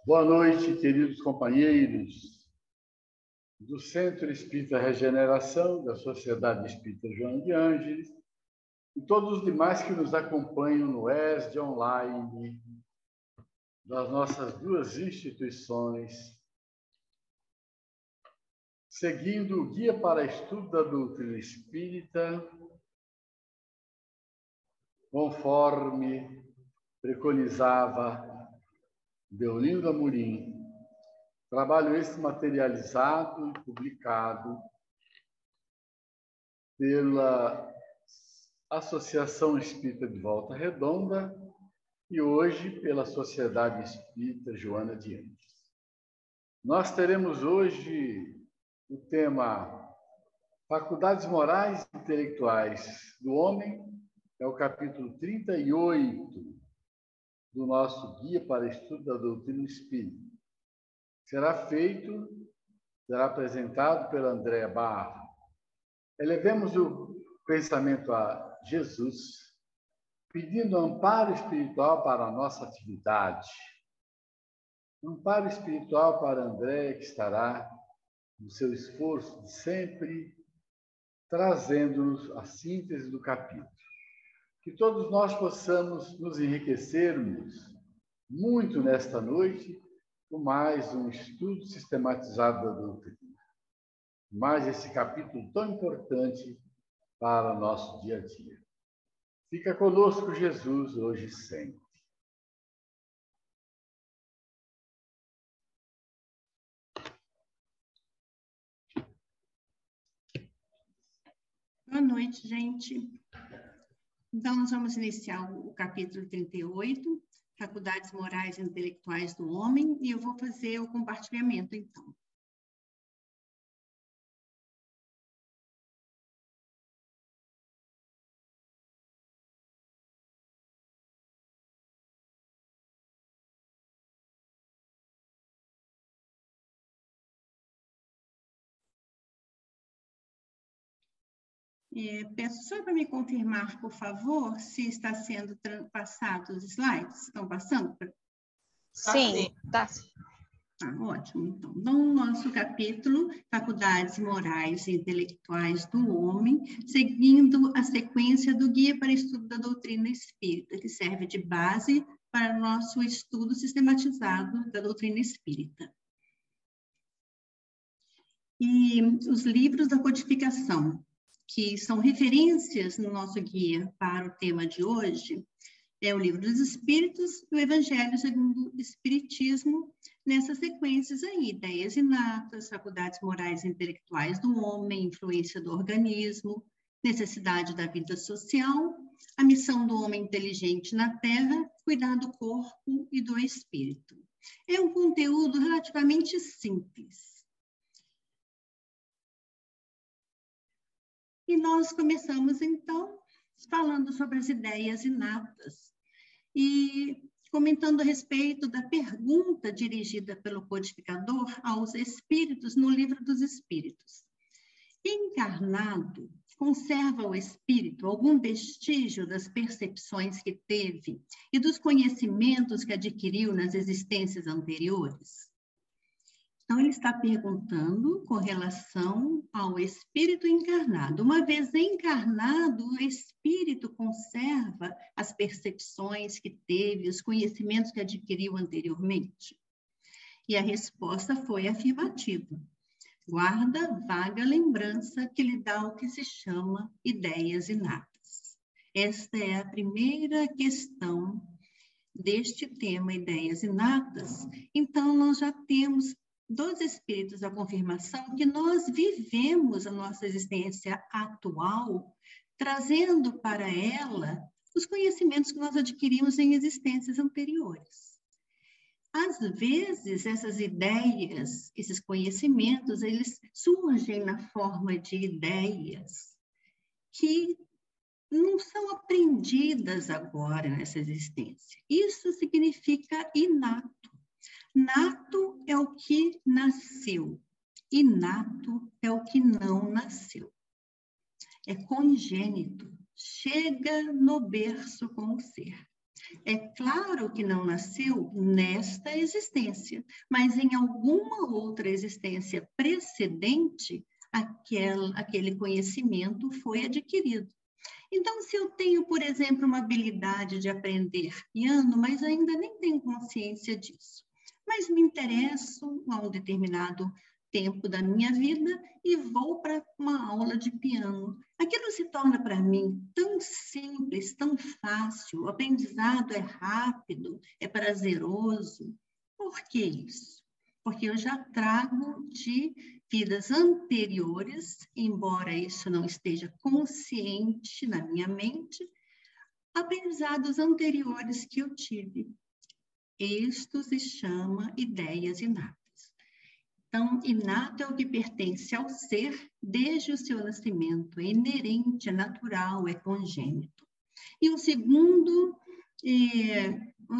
Boa noite, queridos companheiros do Centro Espírita Regeneração, da Sociedade Espírita Joana de Ângeles, e todos os demais que nos acompanham no ESD online, das nossas duas instituições, seguindo o Guia para Estudo da Doutrina Espírita, conforme preconizava Deolindo Amorim. Trabalho esse materializado e publicado pela Associação Espírita de Volta Redonda e hoje pela Sociedade Espírita Joana de Ângeles. Nós teremos hoje o tema Faculdades Morais e Intelectuais do Homem, é o capítulo 38 do nosso Guia para Estudo da Doutrina Espírita. Será apresentado pela Andréa Barra. Elevemos o pensamento a Jesus, pedindo amparo espiritual para a nossa atividade. Amparo espiritual para Andréa, que estará no seu esforço de sempre, trazendo-nos a síntese do capítulo. Que todos nós possamos nos enriquecermos muito nesta noite com mais um estudo sistematizado da doutrina. Mais esse capítulo tão importante para o nosso dia a dia. Fica conosco, Jesus, hoje e sempre. Boa noite, gente. Então, nós vamos iniciar o capítulo 38, Faculdades Morais e Intelectuais do Homem, e eu vou fazer o compartilhamento, então. Peço só para me confirmar, por favor, se está sendo passado os slides. Estão passando? Sim, está. Ótimo. Então, no nosso capítulo, Faculdades Morais e Intelectuais do Homem, seguindo a sequência do Guia para Estudo da Doutrina Espírita, que serve de base para o nosso estudo sistematizado da doutrina espírita. E os livros da codificação, que são referências no nosso guia para o tema de hoje, é o Livro dos Espíritos e o Evangelho segundo o Espiritismo, nessas sequências aí, ideias inatas, faculdades morais e intelectuais do homem, influência do organismo, necessidade da vida social, a missão do homem inteligente na Terra, cuidar do corpo e do espírito. É um conteúdo relativamente simples. E nós começamos, então, falando sobre as ideias inatas e comentando a respeito da pergunta dirigida pelo codificador aos espíritos no Livro dos Espíritos. Encarnado, conserva o espírito algum vestígio das percepções que teve e dos conhecimentos que adquiriu nas existências anteriores? Então, ele está perguntando com relação ao espírito encarnado. Uma vez encarnado, o espírito conserva as percepções que teve, os conhecimentos que adquiriu anteriormente? E a resposta foi afirmativa. Guarda vaga lembrança que lhe dá o que se chama ideias inatas. Esta é a primeira questão deste tema, ideias inatas. Então, nós já temos dos espíritos a confirmação que nós vivemos a nossa existência atual, trazendo para ela os conhecimentos que nós adquirimos em existências anteriores. Às vezes, essas ideias, esses conhecimentos, eles surgem na forma de ideias que não são aprendidas agora nessa existência. Isso significa inato. Nato é o que nasceu, inato é o que não nasceu. É congênito, chega no berço com o ser. É claro que não nasceu nesta existência, mas em alguma outra existência precedente, aquele conhecimento foi adquirido. Então, se eu tenho, por exemplo, uma habilidade de aprender piano, mas ainda nem tenho consciência disso, mas me interesso a um determinado tempo da minha vida e vou para uma aula de piano. Aquilo se torna para mim tão simples, tão fácil, o aprendizado é rápido, é prazeroso. Por que isso? Porque eu já trago de vidas anteriores, embora isso não esteja consciente na minha mente, aprendizados anteriores que eu tive. Isto se chama ideias inatas. Então, inato é o que pertence ao ser desde o seu nascimento, é inerente, é natural, é congênito. E uma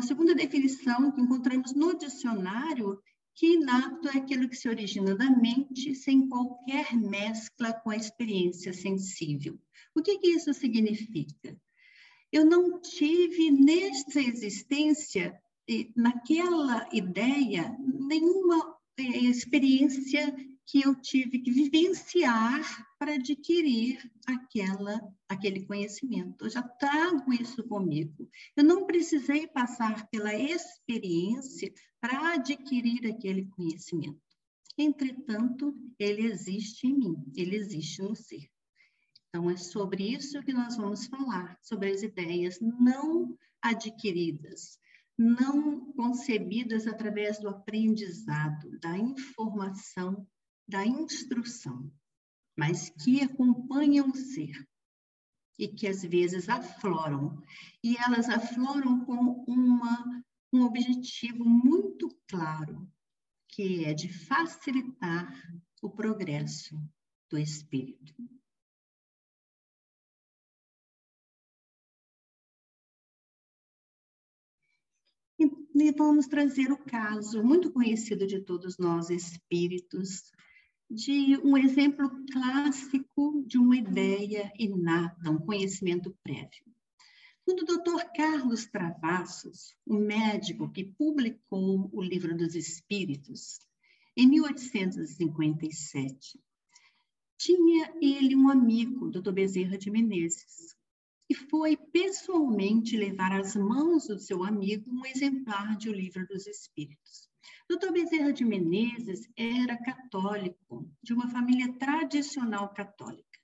segunda definição que encontramos no dicionário, que inato é aquilo que se origina da mente sem qualquer mescla com a experiência sensível. O que isso significa? Eu não tive nesta existência, naquela ideia, nenhuma experiência que eu tive que vivenciar para adquirir aquele conhecimento. Eu já trago isso comigo. Eu não precisei passar pela experiência para adquirir aquele conhecimento. Entretanto, ele existe em mim, ele existe no ser. Então, é sobre isso que nós vamos falar, sobre as ideias não adquiridas, não concebidas através do aprendizado, da informação, da instrução, mas que acompanham o ser e que às vezes afloram. E elas afloram com um objetivo muito claro, que é de facilitar o progresso do espírito. E vamos trazer o caso muito conhecido de todos nós espíritos, de um exemplo clássico de uma ideia inata, um conhecimento prévio. Quando o Dr. Carlos Travassos, o médico que publicou o Livro dos Espíritos, em 1857, tinha ele um amigo, Dr. Bezerra de Menezes, e foi pessoalmente levar às mãos do seu amigo um exemplar de O Livro dos Espíritos. Dr. Bezerra de Menezes era católico, de uma família tradicional católica,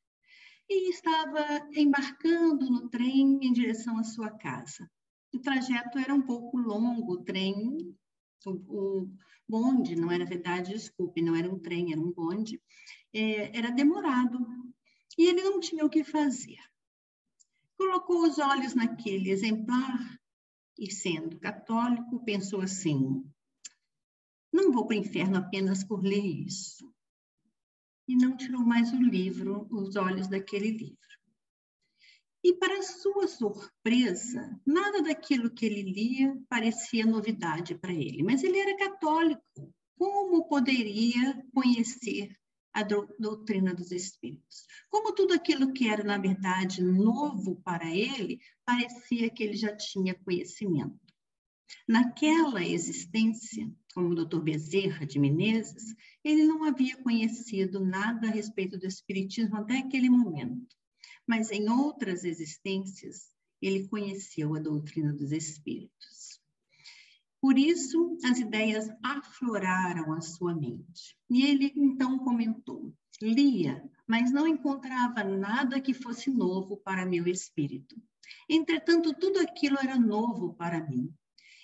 e estava embarcando no trem em direção à sua casa. O trajeto era um pouco longo, o trem, o bonde, não era verdade, desculpe, não era um trem, era um bonde, era demorado, e ele não tinha o que fazer. Colocou os olhos naquele exemplar e, sendo católico, pensou assim: não vou para o inferno apenas por ler isso. E não tirou mais os olhos daquele livro. E, para sua surpresa, nada daquilo que ele lia parecia novidade para ele. Mas ele era católico. Como poderia conhecer a doutrina dos espíritos? Como tudo aquilo que era, na verdade, novo para ele, parecia que ele já tinha conhecimento. Naquela existência, como o Dr. Bezerra de Menezes, ele não havia conhecido nada a respeito do espiritismo até aquele momento. Mas em outras existências, ele conheceu a doutrina dos espíritos. Por isso, as ideias afloraram a sua mente. E ele, então, comentou: lia, mas não encontrava nada que fosse novo para meu espírito. Entretanto, tudo aquilo era novo para mim.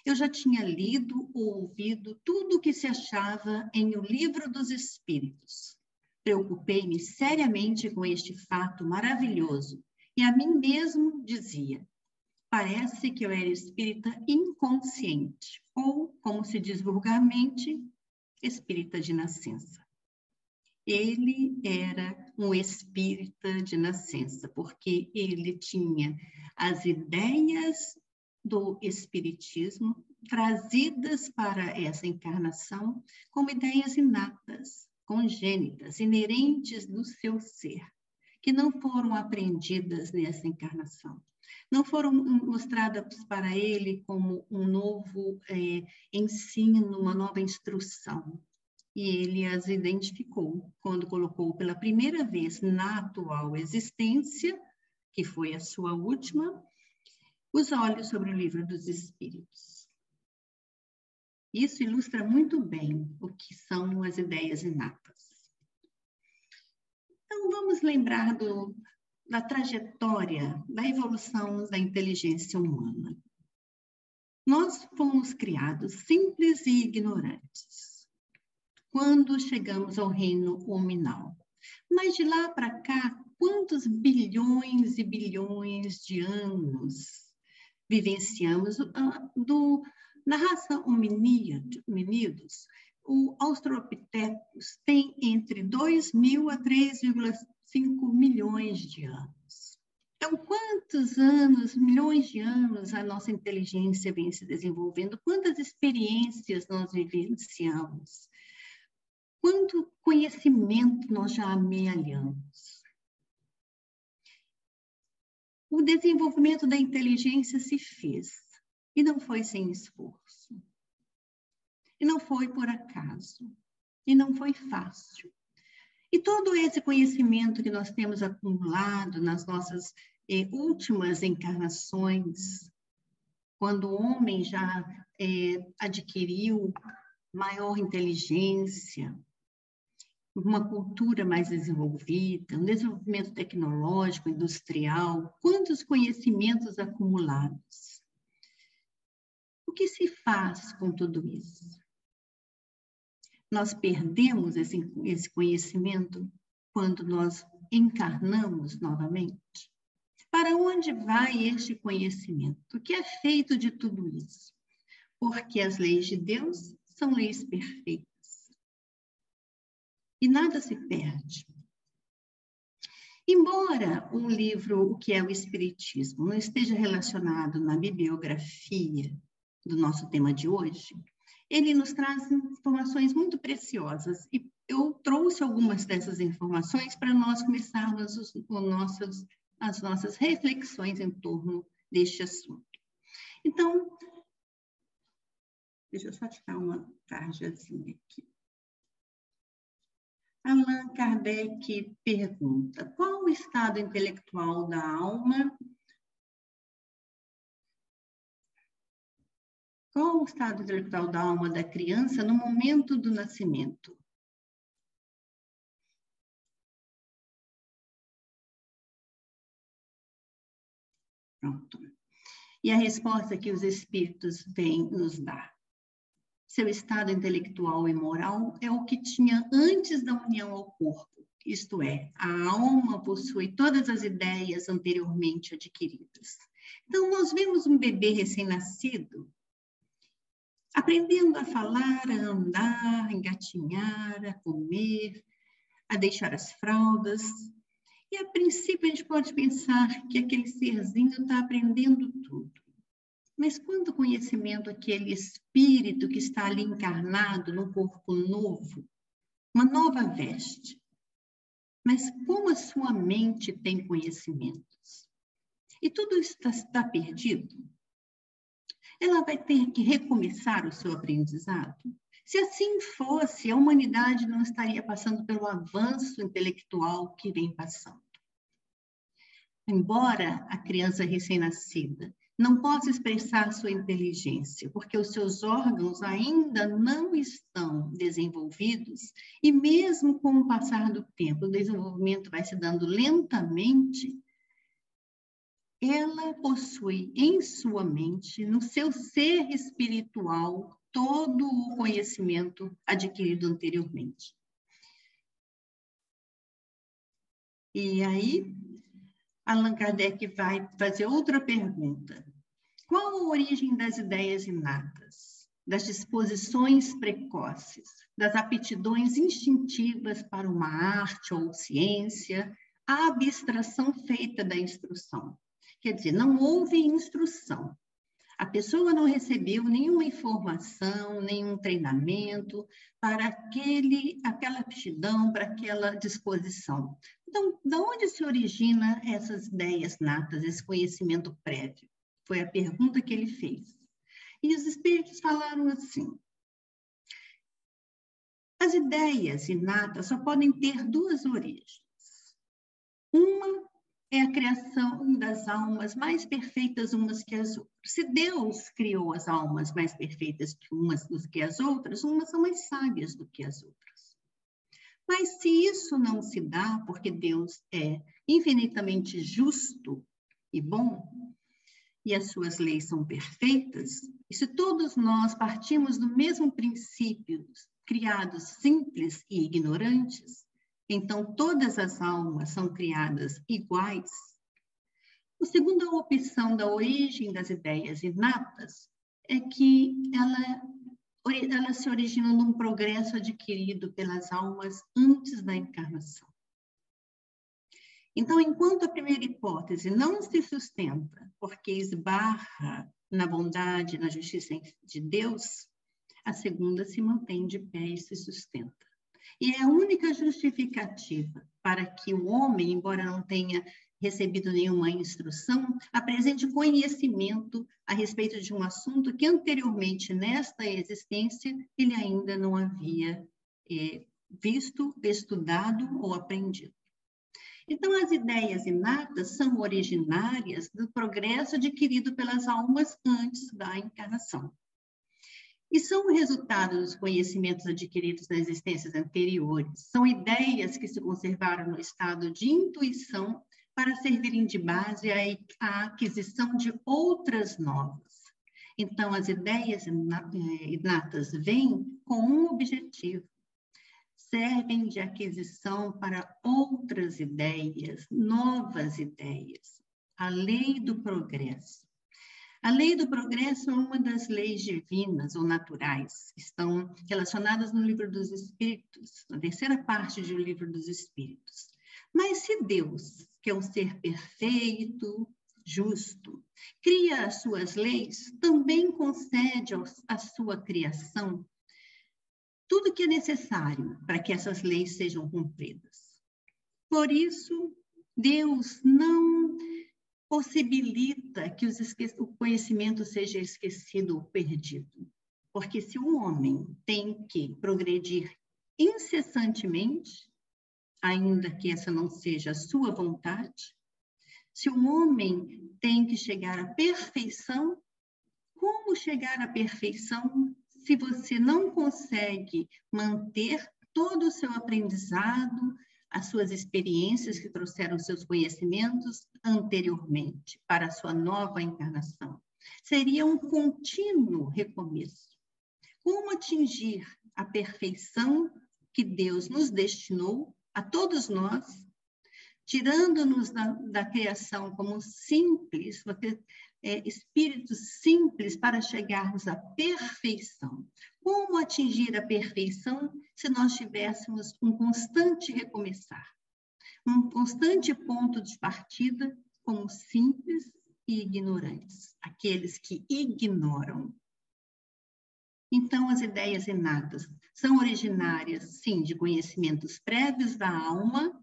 Eu já tinha lido ou ouvido tudo o que se achava em O Livro dos Espíritos. Preocupei-me seriamente com este fato maravilhoso e a mim mesmo dizia: parece que eu era espírita inconsciente, ou, como se diz vulgarmente, espírita de nascença. Ele era um espírita de nascença, porque ele tinha as ideias do espiritismo trazidas para essa encarnação como ideias inatas, congênitas, inerentes do seu ser, que não foram aprendidas nessa encarnação, não foram mostradas para ele como um novo ensino, uma nova instrução. E ele as identificou quando colocou pela primeira vez na atual existência, que foi a sua última, os olhos sobre o livro dos Espíritos. Isso ilustra muito bem o que são as ideias inatas. Então, vamos lembrar da trajetória da evolução da inteligência humana. Nós fomos criados simples e ignorantes quando chegamos ao reino hominal. Mas de lá para cá, quantos bilhões e bilhões de anos vivenciamos na raça hominídeos? O Australopithecus tem entre 2.000 a 3,5 milhões de anos. Então, quantos anos, milhões de anos, a nossa inteligência vem se desenvolvendo? Quantas experiências nós vivenciamos? Quanto conhecimento nós já amealhamos? O desenvolvimento da inteligência se fez, e não foi sem esforço. E não foi por acaso, e não foi fácil. E todo esse conhecimento que nós temos acumulado nas nossas últimas encarnações, quando o homem já adquiriu maior inteligência, uma cultura mais desenvolvida, um desenvolvimento tecnológico, industrial, quantos conhecimentos acumulados. O que se faz com tudo isso? Nós perdemos esse conhecimento quando nós encarnamos novamente? Para onde vai este conhecimento? O que é feito de tudo isso? Porque as leis de Deus são leis perfeitas. E nada se perde. Embora o livro O que é o Espiritismo não esteja relacionado na bibliografia do nosso tema de hoje, ele nos traz informações muito preciosas e eu trouxe algumas dessas informações para nós começarmos as nossas reflexões em torno deste assunto. Então, deixa eu só tirar uma tarjazinha aqui. Allan Kardec pergunta: qual o estado intelectual da alma? Qual o estado intelectual da alma da criança no momento do nascimento? Pronto. E a resposta que os espíritos vêm nos dar. Seu estado intelectual e moral é o que tinha antes da união ao corpo, isto é, a alma possui todas as ideias anteriormente adquiridas. Então, nós vemos um bebê recém-nascido aprendendo a falar, a andar, a engatinhar, a comer, a deixar as fraldas. E, a princípio, a gente pode pensar que aquele serzinho está aprendendo tudo. Mas quanto conhecimento aquele espírito que está ali encarnado num corpo novo, uma nova veste. Mas como a sua mente tem conhecimentos? E tudo isso está perdido? Ela vai ter que recomeçar o seu aprendizado? Se assim fosse, a humanidade não estaria passando pelo avanço intelectual que vem passando. Embora a criança recém-nascida não possa expressar sua inteligência, porque os seus órgãos ainda não estão desenvolvidos, e mesmo com o passar do tempo, o desenvolvimento vai se dando lentamente, ela possui em sua mente, no seu ser espiritual, todo o conhecimento adquirido anteriormente. E aí, Allan Kardec vai fazer outra pergunta. Qual a origem das ideias inatas, das disposições precoces, das aptidões instintivas para uma arte ou ciência, a abstração feita da instrução? Quer dizer, não houve instrução. A pessoa não recebeu nenhuma informação, nenhum treinamento para aquela aptidão, para aquela disposição. Então, de onde se origina essas ideias natas, esse conhecimento prévio? Foi a pergunta que ele fez. E os espíritos falaram assim: as ideias inatas só podem ter duas origens. Uma é a criação das almas mais perfeitas umas que as outras. Se Deus criou as almas mais perfeitas umas do que as outras, umas são mais sábias do que as outras. Mas se isso não se dá, porque Deus é infinitamente justo e bom, e as suas leis são perfeitas, e se todos nós partimos do mesmo princípio, criados simples e ignorantes, então todas as almas são criadas iguais. A segunda opção da origem das ideias inatas é que ela se origina num progresso adquirido pelas almas antes da encarnação. Então, enquanto a primeira hipótese não se sustenta porque esbarra na bondade, na justiça de Deus, a segunda se mantém de pé e se sustenta. E é a única justificativa para que o homem, embora não tenha recebido nenhuma instrução, apresente conhecimento a respeito de um assunto que anteriormente nesta existência ele ainda não havia visto, estudado ou aprendido. Então, as ideias inatas são originárias do progresso adquirido pelas almas antes da encarnação. E são o resultado dos conhecimentos adquiridos nas existências anteriores. São ideias que se conservaram no estado de intuição para servirem de base à aquisição de outras novas. Então, as ideias inatas vêm com um objetivo. Servem de aquisição para outras ideias, novas ideias. A lei do progresso. A lei do progresso é uma das leis divinas ou naturais, que estão relacionadas no Livro dos Espíritos, na terceira parte do Livro dos Espíritos. Mas se Deus, que é um ser perfeito, justo, cria as suas leis, também concede à sua criação tudo que é necessário para que essas leis sejam cumpridas. Por isso, Deus não possibilita que o conhecimento seja esquecido ou perdido. Porque se o homem tem que progredir incessantemente, ainda que essa não seja a sua vontade, se o homem tem que chegar à perfeição, como chegar à perfeição se você não consegue manter todo o seu aprendizado, as suas experiências que trouxeram seus conhecimentos anteriormente para a sua nova encarnação? Seria um contínuo recomeço. Como atingir a perfeição que Deus nos destinou, a todos nós, tirando-nos da criação como simples, espíritos simples para chegarmos à perfeição? Como atingir a perfeição se nós tivéssemos um constante recomeçar? Um constante ponto de partida como simples e ignorantes, aqueles que ignoram. Então, as ideias inatas são originárias, sim, de conhecimentos prévios da alma,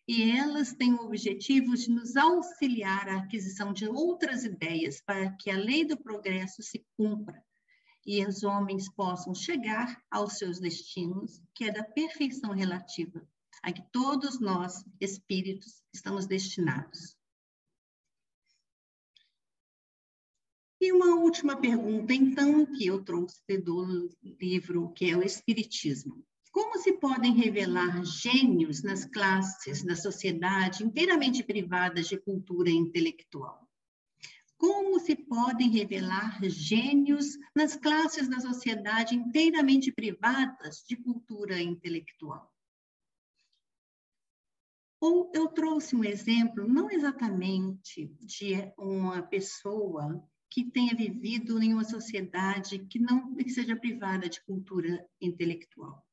e elas têm o objetivo de nos auxiliar à aquisição de outras ideias para que a lei do progresso se cumpra e os homens possam chegar aos seus destinos, que é da perfeição relativa, a que todos nós, espíritos, estamos destinados. E uma última pergunta, então, que eu trouxe do livro, que é o Espiritismo. Como se podem revelar gênios nas classes da sociedade inteiramente privadas de cultura intelectual? Como se podem revelar gênios nas classes da sociedade inteiramente privadas de cultura intelectual? Ou eu trouxe um exemplo, não exatamente de uma pessoa que tenha vivido em uma sociedade que seja privada de cultura intelectual,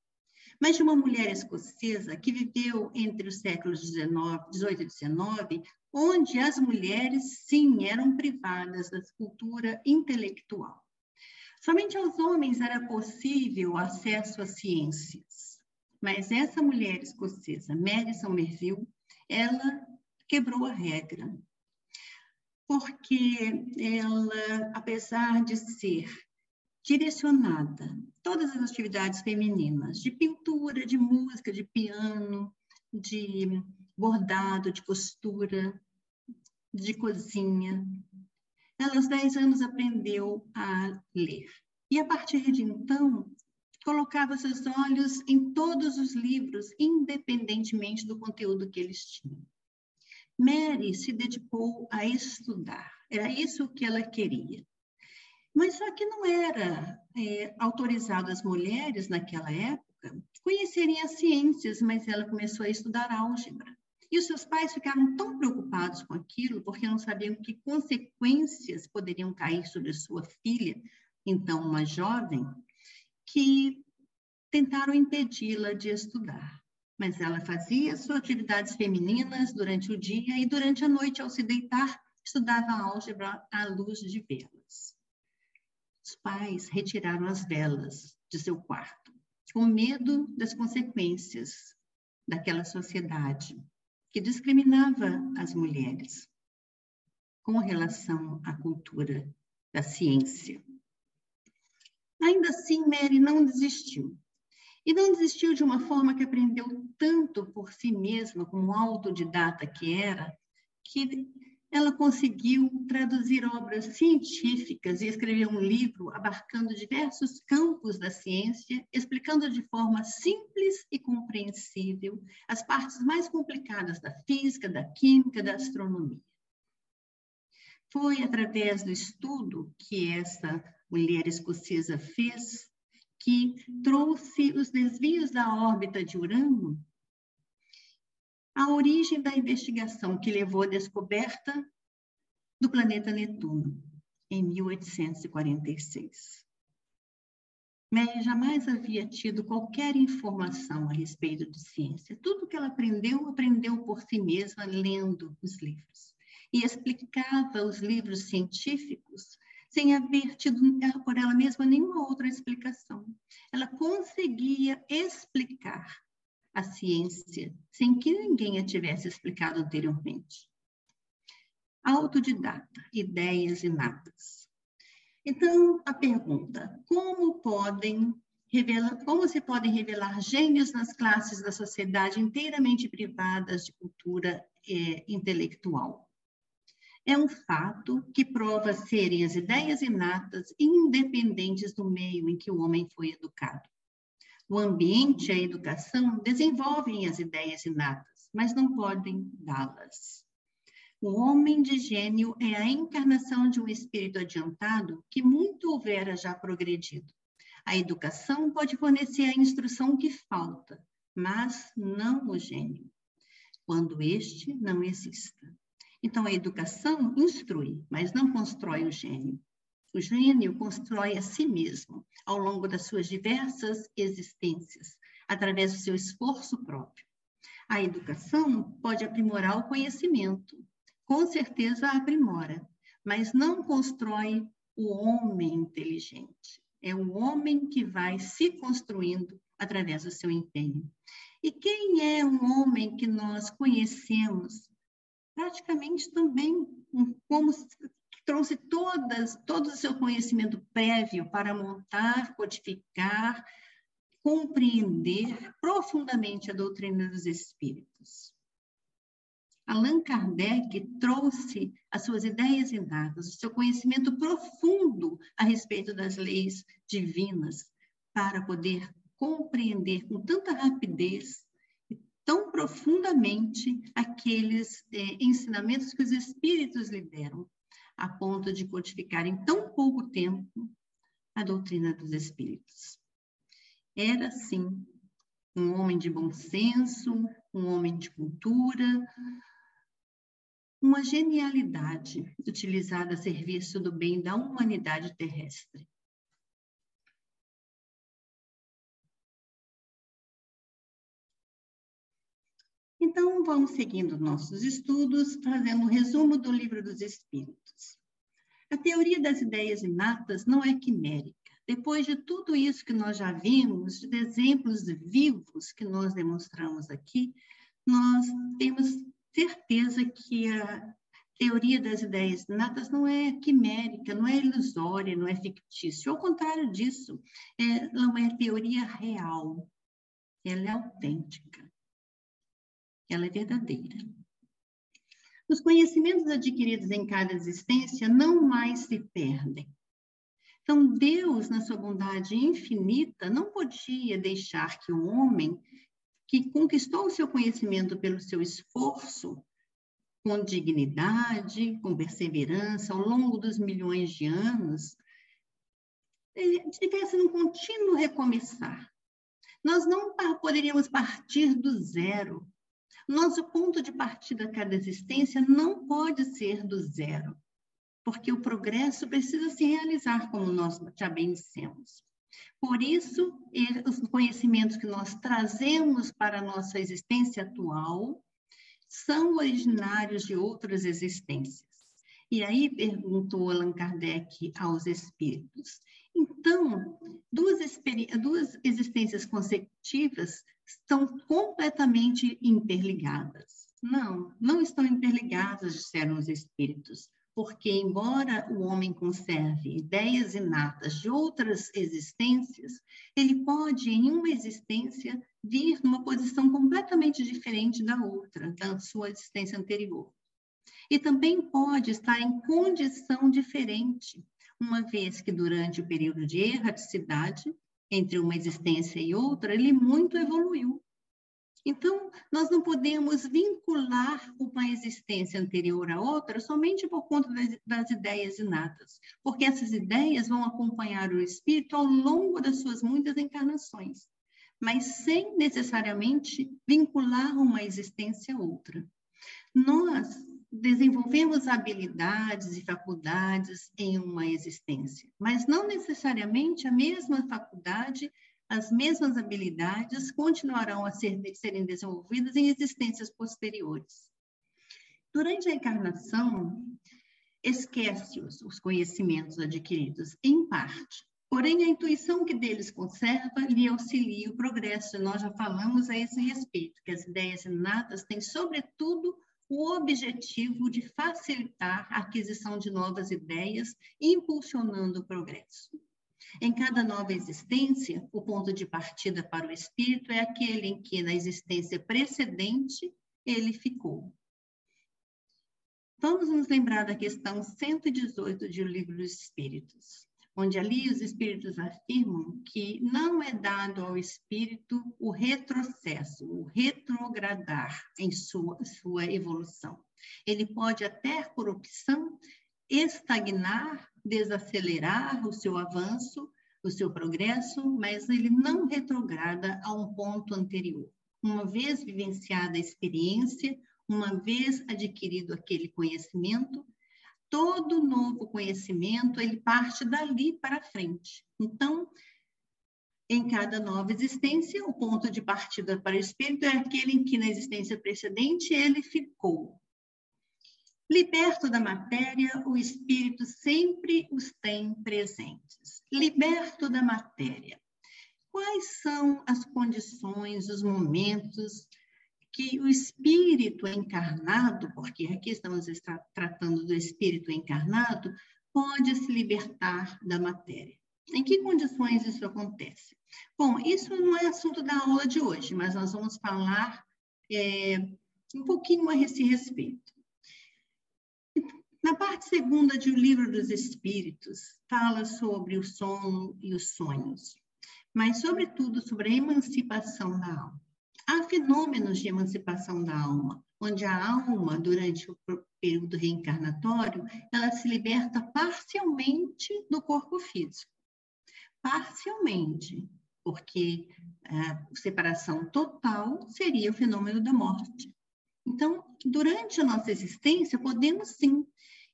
mas de uma mulher escocesa que viveu entre os séculos 18 e 19, onde as mulheres, sim, eram privadas da cultura intelectual. Somente aos homens era possível acesso às ciências. Mas essa mulher escocesa, Mary Somerville, ela quebrou a regra, porque ela, apesar de ser direcionada, todas as atividades femininas, de pintura, de música, de piano, de bordado, de costura, de cozinha, ela aos 10 anos aprendeu a ler. E a partir de então, colocava seus olhos em todos os livros, independentemente do conteúdo que eles tinham. Mary se dedicou a estudar, era isso que ela queria. Mas só que não era autorizado às mulheres, naquela época, conhecerem as ciências, mas ela começou a estudar álgebra. E os seus pais ficaram tão preocupados com aquilo, porque não sabiam que consequências poderiam cair sobre sua filha, então uma jovem, que tentaram impedi-la de estudar. Mas ela fazia suas atividades femininas durante o dia e durante a noite, ao se deitar, estudava álgebra à luz de velas. Os pais retiraram as velas de seu quarto, com medo das consequências daquela sociedade que discriminava as mulheres com relação à cultura da ciência. Ainda assim, Mary não desistiu. E não desistiu de uma forma que aprendeu tanto por si mesma, como autodidata que era, que ela conseguiu traduzir obras científicas e escrever um livro abarcando diversos campos da ciência, explicando de forma simples e compreensível as partes mais complicadas da física, da química, da astronomia. Foi através do estudo que essa mulher escocesa fez que trouxe os desvios da órbita de Urano, a origem da investigação que levou à descoberta do planeta Netuno, em 1846. Mary jamais havia tido qualquer informação a respeito de ciência. Tudo que ela aprendeu, aprendeu por si mesma, lendo os livros. E explicava os livros científicos sem haver tido por ela mesma nenhuma outra explicação. Ela conseguia explicar a ciência sem que ninguém a tivesse explicado anteriormente. Autodidata, ideias inatas. Então, a pergunta, como se podem revelar gênios nas classes da sociedade inteiramente privadas de cultura intelectual? É um fato que prova serem as ideias inatas independentes do meio em que o homem foi educado. O ambiente e a educação desenvolvem as ideias inatas, mas não podem dá-las. O homem de gênio é a encarnação de um espírito adiantado que muito houvera já progredido. A educação pode fornecer a instrução que falta, mas não o gênio, quando este não exista. Então, a educação instrui, mas não constrói o gênio. O gênio constrói a si mesmo, ao longo das suas diversas existências, através do seu esforço próprio. A educação pode aprimorar o conhecimento, com certeza aprimora, mas não constrói o homem inteligente. É o homem que vai se construindo através do seu empenho. E quem é um homem que nós conhecemos praticamente também, como que trouxe todo o seu conhecimento prévio para montar, codificar, compreender profundamente a doutrina dos espíritos. Allan Kardec trouxe as suas ideias inatas, o seu conhecimento profundo a respeito das leis divinas, para poder compreender com tanta rapidez tão profundamente aqueles ensinamentos que os espíritos lhe deram, a ponto de codificar em tão pouco tempo a doutrina dos espíritos. Era, sim, um homem de bom senso, um homem de cultura, uma genialidade utilizada a serviço do bem da humanidade terrestre. Então, vamos seguindo nossos estudos, fazendo um resumo do Livro dos Espíritos. A teoria das ideias inatas não é quimérica. Depois de tudo isso que nós já vimos, de exemplos vivos que nós demonstramos aqui, nós temos certeza que a teoria das ideias inatas não é quimérica, não é ilusória, não é fictícia. Ao contrário disso, não é teoria real. Ela é autêntica. Ela é verdadeira. Os conhecimentos adquiridos em cada existência não mais se perdem. Então, Deus, na sua bondade infinita, não podia deixar que o homem, que conquistou o seu conhecimento pelo seu esforço, com dignidade, com perseverança, ao longo dos milhões de anos, tivesse num contínuo recomeçar. Nós não poderíamos partir do zero. Nosso ponto de partida a cada existência não pode ser do zero, porque o progresso precisa se realizar, como nós já bem dissemos. Por isso, os conhecimentos que nós trazemos para a nossa existência atual são originários de outras existências. E aí perguntou Allan Kardec aos espíritos. Então, duas existências consecutivas estão completamente interligadas. Não estão interligadas, disseram os espíritos, porque, embora o homem conserve ideias inatas de outras existências, ele pode, em uma existência, vir numa posição completamente diferente da outra, da sua existência anterior. E também pode estar em condição diferente, uma vez que durante o período de erraticidade, entre uma existência e outra, ele muito evoluiu. Então, nós não podemos vincular uma existência anterior a outra somente por conta das ideias inatas, porque essas ideias vão acompanhar o espírito ao longo das suas muitas encarnações, mas sem necessariamente vincular uma existência a outra. Nós desenvolvemos habilidades e faculdades em uma existência, mas não necessariamente a mesma faculdade, as mesmas habilidades continuarão a serem desenvolvidas em existências posteriores. Durante a encarnação, esquece os conhecimentos adquiridos, em parte. Porém, a intuição que deles conserva lhe auxilia o progresso. Nós já falamos a esse respeito, que as ideias inatas têm, sobretudo, o objetivo de facilitar a aquisição de novas ideias, impulsionando o progresso. Em cada nova existência, o ponto de partida para o espírito é aquele em que, na existência precedente, ele ficou. Vamos nos lembrar da questão 118 de O Livro dos Espíritos, onde ali os espíritos afirmam que não é dado ao espírito o retrocesso, o retrogradar em sua evolução. Ele pode até, por opção, estagnar, desacelerar o seu avanço, o seu progresso, mas ele não retrograda a um ponto anterior. Uma vez vivenciada a experiência, uma vez adquirido aquele conhecimento, todo novo conhecimento, ele parte dali para frente. Então, em cada nova existência, o ponto de partida para o espírito é aquele em que, na existência precedente, ele ficou. Liberto da matéria, o espírito sempre os tem presentes. Liberto da matéria. Quais são as condições, os momentos que o espírito encarnado, porque aqui estamos tratando do espírito encarnado, pode se libertar da matéria? Em que condições isso acontece? Bom, isso não é assunto da aula de hoje, mas nós vamos falar um pouquinho a esse respeito. Na parte segunda de O Livro dos Espíritos, fala sobre o sono e os sonhos, mas, sobretudo, sobre a emancipação da alma. Há fenômenos de emancipação da alma, onde a alma, durante o período reencarnatório, ela se liberta parcialmente do corpo físico. Parcialmente, porque a separação total seria o fenômeno da morte. Então, durante a nossa existência, podemos sim,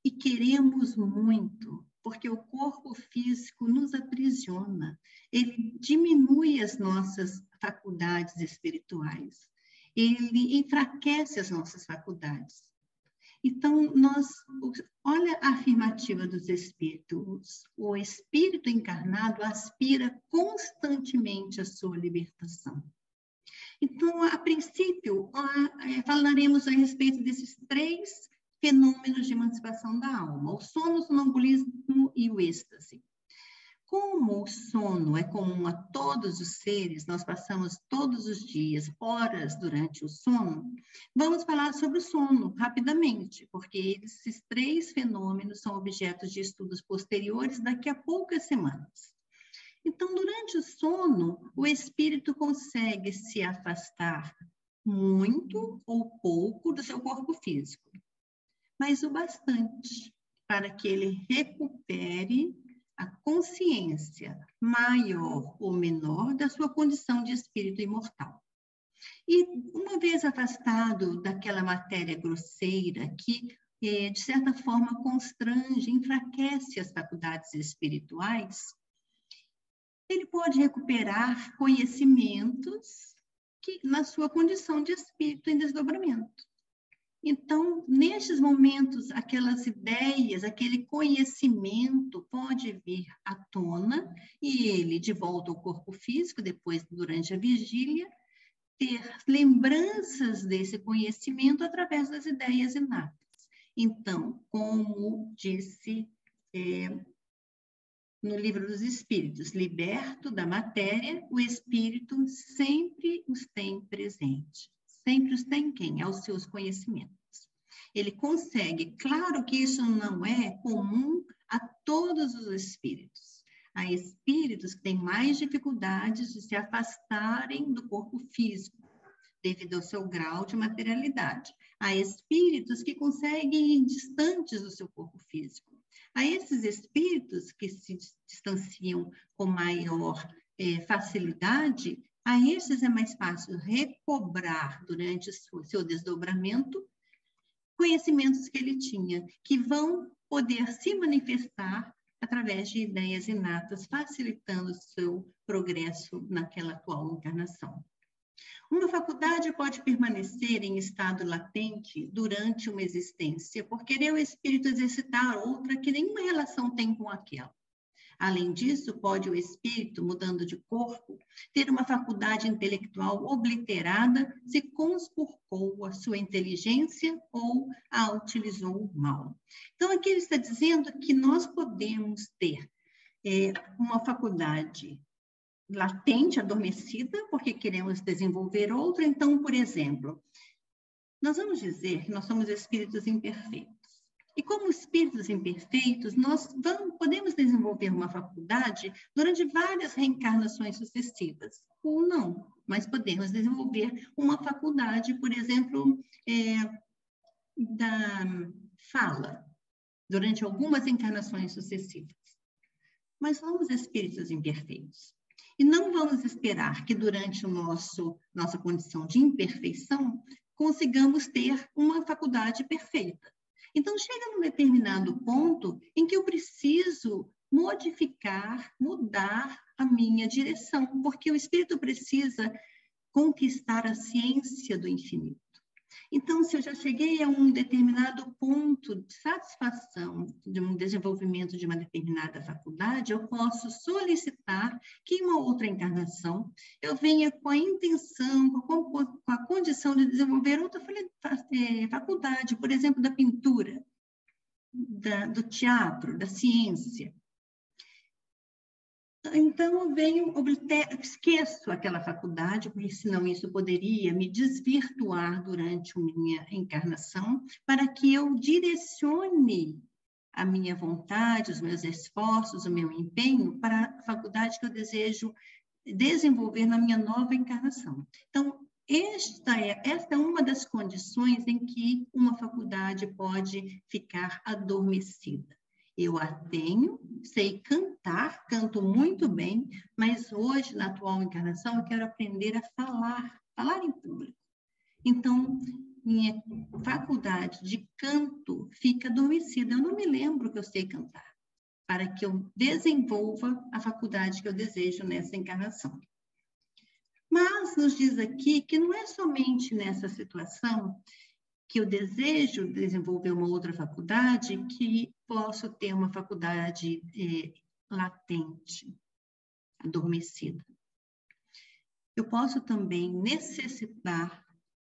e queremos muito, porque o corpo físico nos aprisiona, ele diminui as nossas faculdades espirituais, ele enfraquece as nossas faculdades. Então, olha a afirmativa dos espíritos, o espírito encarnado aspira constantemente à sua libertação. Então, a princípio, falaremos a respeito desses 3 fenômenos de emancipação da alma: o sono, o sonambulismo e o êxtase. Como o sono é comum a todos os seres, nós passamos todos os dias, horas durante o sono, vamos falar sobre o sono rapidamente, porque esses 3 fenômenos são objetos de estudos posteriores daqui a poucas semanas. Então, durante o sono, o espírito consegue se afastar muito ou pouco do seu corpo físico, mas o bastante para que ele recupere a consciência maior ou menor da sua condição de espírito imortal. E uma vez afastado daquela matéria grosseira que, de certa forma, constrange, enfraquece as faculdades espirituais, ele pode recuperar conhecimentos que, na sua condição de espírito em desdobramento. Então, nestes momentos, aquelas ideias, aquele conhecimento pode vir à tona e ele, de volta ao corpo físico, depois, durante a vigília, ter lembranças desse conhecimento através das ideias inatas. Então, como disse no Livro dos Espíritos, liberto da matéria, o espírito sempre os tem presente. Sempre os tem quem? Aos seus conhecimentos. Ele consegue, claro que isso não é comum a todos os espíritos. Há espíritos que têm mais dificuldades de se afastarem do corpo físico, devido ao seu grau de materialidade. Há espíritos que conseguem ir distantes do seu corpo físico. Há esses espíritos que se distanciam com maior facilidade, a esses é mais fácil recobrar durante o seu desdobramento conhecimentos que ele tinha, que vão poder se manifestar através de ideias inatas, facilitando o seu progresso naquela atual encarnação. Uma faculdade pode permanecer em estado latente durante uma existência, por querer o espírito exercitar outra que nenhuma relação tem com aquela. Além disso, pode o espírito, mudando de corpo, ter uma faculdade intelectual obliterada se conspurcou a sua inteligência ou a utilizou mal. Então, aqui ele está dizendo que nós podemos ter uma faculdade latente, adormecida, porque queremos desenvolver outra. Então, por exemplo, nós vamos dizer que nós somos espíritos imperfeitos. E como espíritos imperfeitos, nós podemos desenvolver uma faculdade durante várias reencarnações sucessivas, ou não, mas podemos desenvolver uma faculdade, por exemplo, da fala, durante algumas encarnações sucessivas. Mas somos espíritos imperfeitos. E não vamos esperar que durante nossa condição de imperfeição consigamos ter uma faculdade perfeita. Então, chega num determinado ponto em que eu preciso modificar, mudar a minha direção, porque o espírito precisa conquistar a ciência do infinito. Então, se eu já cheguei a um determinado ponto de satisfação de um desenvolvimento de uma determinada faculdade, eu posso solicitar que em uma outra encarnação eu venha com a intenção, com a condição de desenvolver outra faculdade, por exemplo, da pintura, do teatro, da ciência. Então, eu esqueço aquela faculdade, porque senão isso poderia me desvirtuar durante a minha encarnação, para que eu direcione a minha vontade, os meus esforços, o meu empenho para a faculdade que eu desejo desenvolver na minha nova encarnação. Então, esta é uma das condições em que uma faculdade pode ficar adormecida. Eu a tenho, sei cantar, canto muito bem, mas hoje, na atual encarnação, eu quero aprender a falar em público. Então, minha faculdade de canto fica adormecida. Eu não me lembro que eu sei cantar, para que eu desenvolva a faculdade que eu desejo nessa encarnação. Mas nos diz aqui que não é somente nessa situação que eu desejo desenvolver uma outra faculdade, que posso ter uma faculdade latente, adormecida. Eu posso também necessitar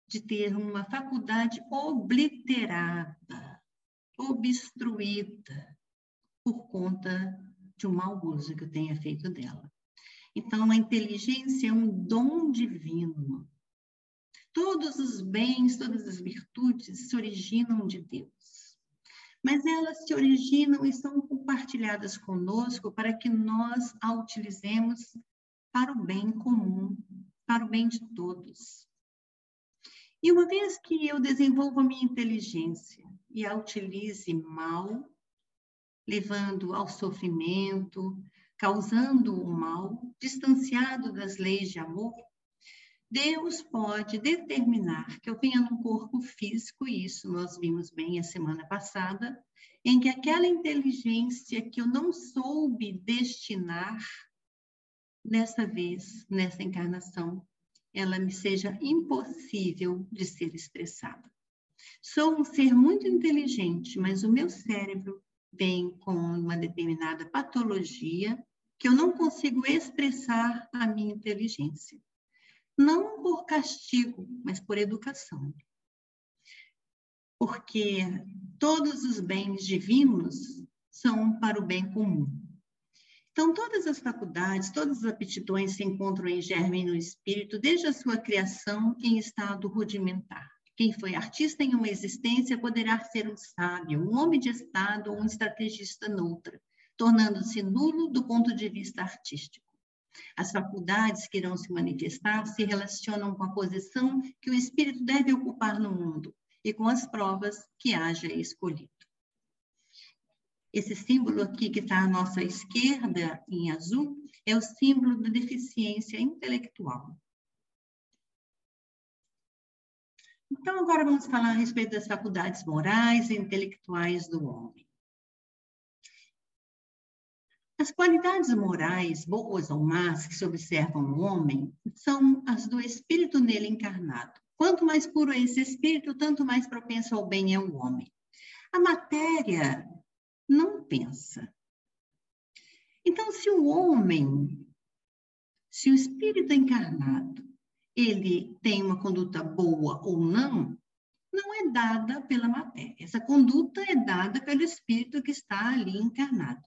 de ter uma faculdade obliterada, obstruída, por conta de um mau uso que eu tenha feito dela. Então, a inteligência é um dom divino. Todos os bens, todas as virtudes se originam de Deus. Mas elas se originam e são compartilhadas conosco para que nós a utilizemos para o bem comum, para o bem de todos. E uma vez que eu desenvolvo a minha inteligência e a utilize mal, levando ao sofrimento, causando o mal, distanciado das leis de amor, Deus pode determinar que eu venha num corpo físico, e isso nós vimos bem a semana passada, em que aquela inteligência que eu não soube destinar, dessa vez, nessa encarnação, ela me seja impossível de ser expressada. Sou um ser muito inteligente, mas o meu cérebro vem com uma determinada patologia que eu não consigo expressar a minha inteligência. Não por castigo, mas por educação. Porque todos os bens divinos são para o bem comum. Então, todas as faculdades, todas as aptidões se encontram em germe no espírito desde a sua criação em estado rudimentar. Quem foi artista em uma existência poderá ser um sábio, um homem de estado ou um estrategista noutra, tornando-se nulo do ponto de vista artístico. As faculdades que irão se manifestar se relacionam com a posição que o espírito deve ocupar no mundo e com as provas que haja escolhido. Esse símbolo aqui que está à nossa esquerda, em azul, é o símbolo da deficiência intelectual. Então, agora vamos falar a respeito das faculdades morais e intelectuais do homem. As qualidades morais, boas ou más, que se observam no homem, são as do espírito nele encarnado. Quanto mais puro é esse espírito, tanto mais propenso ao bem é o homem. A matéria não pensa. Então, se o espírito encarnado, ele tem uma conduta boa ou não, não é dada pela matéria. Essa conduta é dada pelo espírito que está ali encarnado.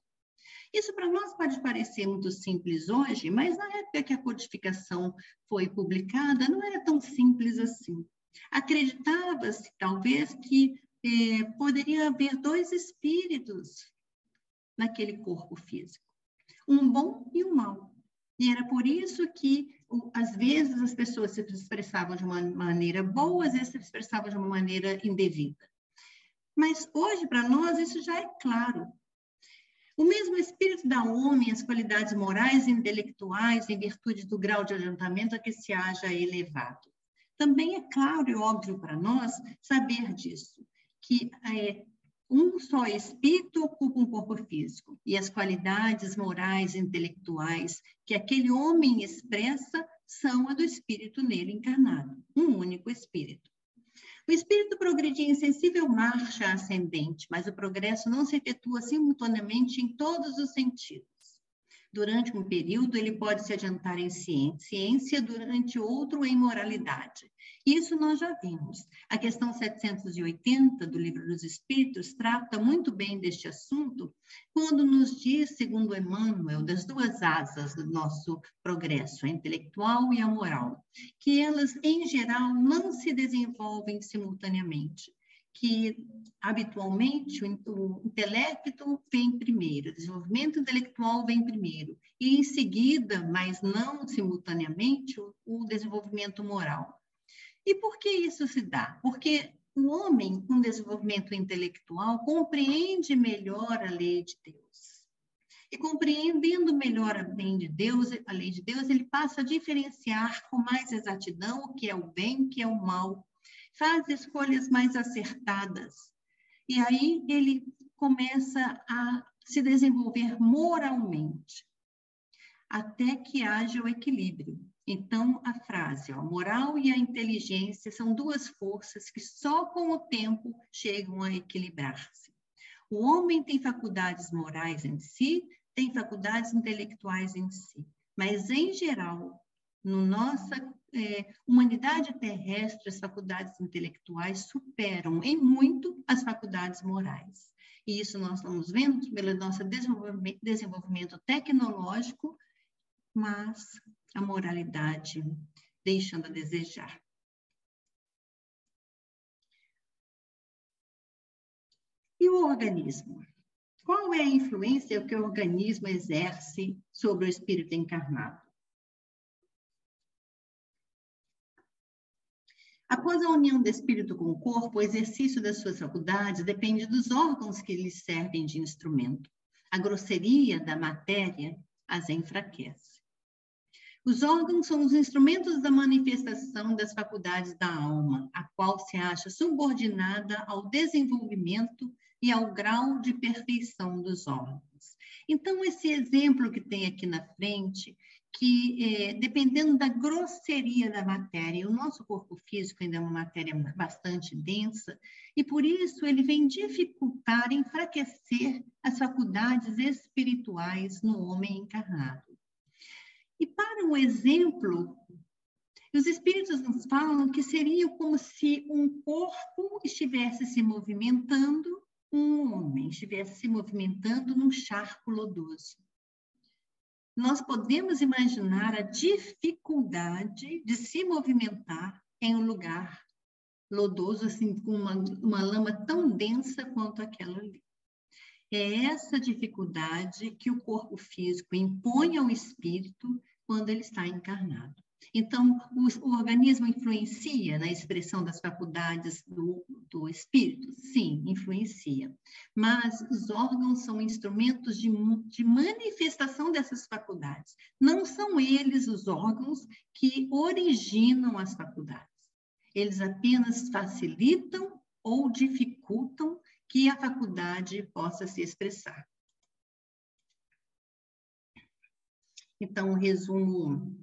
Isso para nós pode parecer muito simples hoje, mas na época que a codificação foi publicada, não era tão simples assim. Acreditava-se, talvez, que poderia haver dois espíritos naquele corpo físico, um bom e um mau. E era por isso que, às vezes, as pessoas se expressavam de uma maneira boa, às vezes se expressavam de uma maneira indevida. Mas hoje, para nós, isso já é claro. O mesmo espírito dá ao homem as qualidades morais e intelectuais em virtude do grau de adiantamento a que se haja elevado. Também é claro e óbvio para nós saber disso, que um só espírito ocupa um corpo físico, e as qualidades morais e intelectuais que aquele homem expressa são a do espírito nele encarnado, um único espírito. O espírito progredia em sensível marcha ascendente, mas o progresso não se efetua simultaneamente em todos os sentidos. Durante um período, ele pode se adiantar em ciência, durante outro em moralidade. Isso nós já vimos. A questão 780 do Livro dos Espíritos trata muito bem deste assunto, quando nos diz, segundo Emmanuel, das duas asas do nosso progresso, a intelectual e a moral, que elas, em geral, não se desenvolvem simultaneamente, que habitualmente o intelecto vem primeiro, o desenvolvimento intelectual vem primeiro, e em seguida, mas não simultaneamente, o desenvolvimento moral. E por que isso se dá? Porque o homem com desenvolvimento intelectual compreende melhor a lei de Deus. E compreendendo melhor a lei de Deus, ele passa a diferenciar com mais exatidão o que é o bem, o que é o mal, faz escolhas mais acertadas. E aí ele começa a se desenvolver moralmente, até que haja o equilíbrio. Então, a frase, a moral e a inteligência são duas forças que só com o tempo chegam a equilibrar-se. O homem tem faculdades morais em si, tem faculdades intelectuais em si, mas, em geral, No nossa humanidade terrestre, as faculdades intelectuais superam em muito as faculdades morais. E isso nós estamos vendo pelo nosso desenvolvimento tecnológico, mas a moralidade deixando a desejar. E o organismo? Qual é a influência que o organismo exerce sobre o espírito encarnado? Após a união do espírito com o corpo, o exercício das suas faculdades depende dos órgãos que lhes servem de instrumento. A grosseria da matéria as enfraquece. Os órgãos são os instrumentos da manifestação das faculdades da alma, a qual se acha subordinada ao desenvolvimento e ao grau de perfeição dos órgãos. Então, esse exemplo que tem aqui na frente, que dependendo da grosseria da matéria, o nosso corpo físico ainda é uma matéria bastante densa, e por isso ele vem dificultar, enfraquecer as faculdades espirituais no homem encarnado. E para um exemplo, os espíritos nos falam que seria como se um corpo estivesse se movimentando, um homem estivesse se movimentando num charco lodoso. Nós podemos imaginar a dificuldade de se movimentar em um lugar lodoso, assim, com uma lama tão densa quanto aquela ali. É essa dificuldade que o corpo físico impõe ao espírito quando ele está encarnado. Então, o organismo influencia na expressão das faculdades do espírito? Sim, influencia. Mas os órgãos são instrumentos de manifestação dessas faculdades. Não são eles os órgãos que originam as faculdades. Eles apenas facilitam ou dificultam que a faculdade possa se expressar. Então, o resumo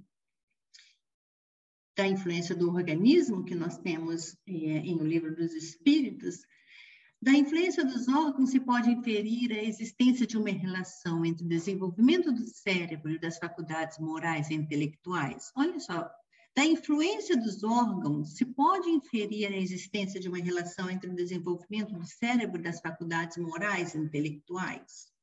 da influência do organismo que nós temos em O Livro dos Espíritos, da influência dos órgãos se pode inferir a existência de uma relação entre o desenvolvimento do cérebro e das faculdades morais e intelectuais. Olha só, da influência dos órgãos se pode inferir a existência de uma relação entre o desenvolvimento do cérebro e das faculdades morais e intelectuais.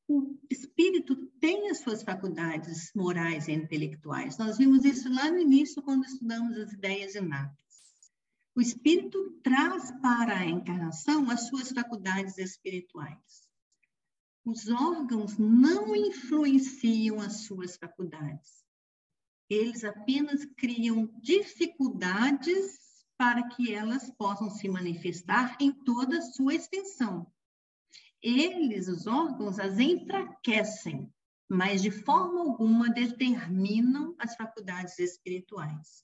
O espírito tem as suas faculdades morais e intelectuais. Nós vimos isso lá no início, quando estudamos as ideias inatas. O espírito traz para a encarnação as suas faculdades espirituais. Os órgãos não influenciam as suas faculdades. Eles apenas criam dificuldades para que elas possam se manifestar em toda a sua extensão. Eles, os órgãos, as enfraquecem, mas de forma alguma determinam as faculdades espirituais.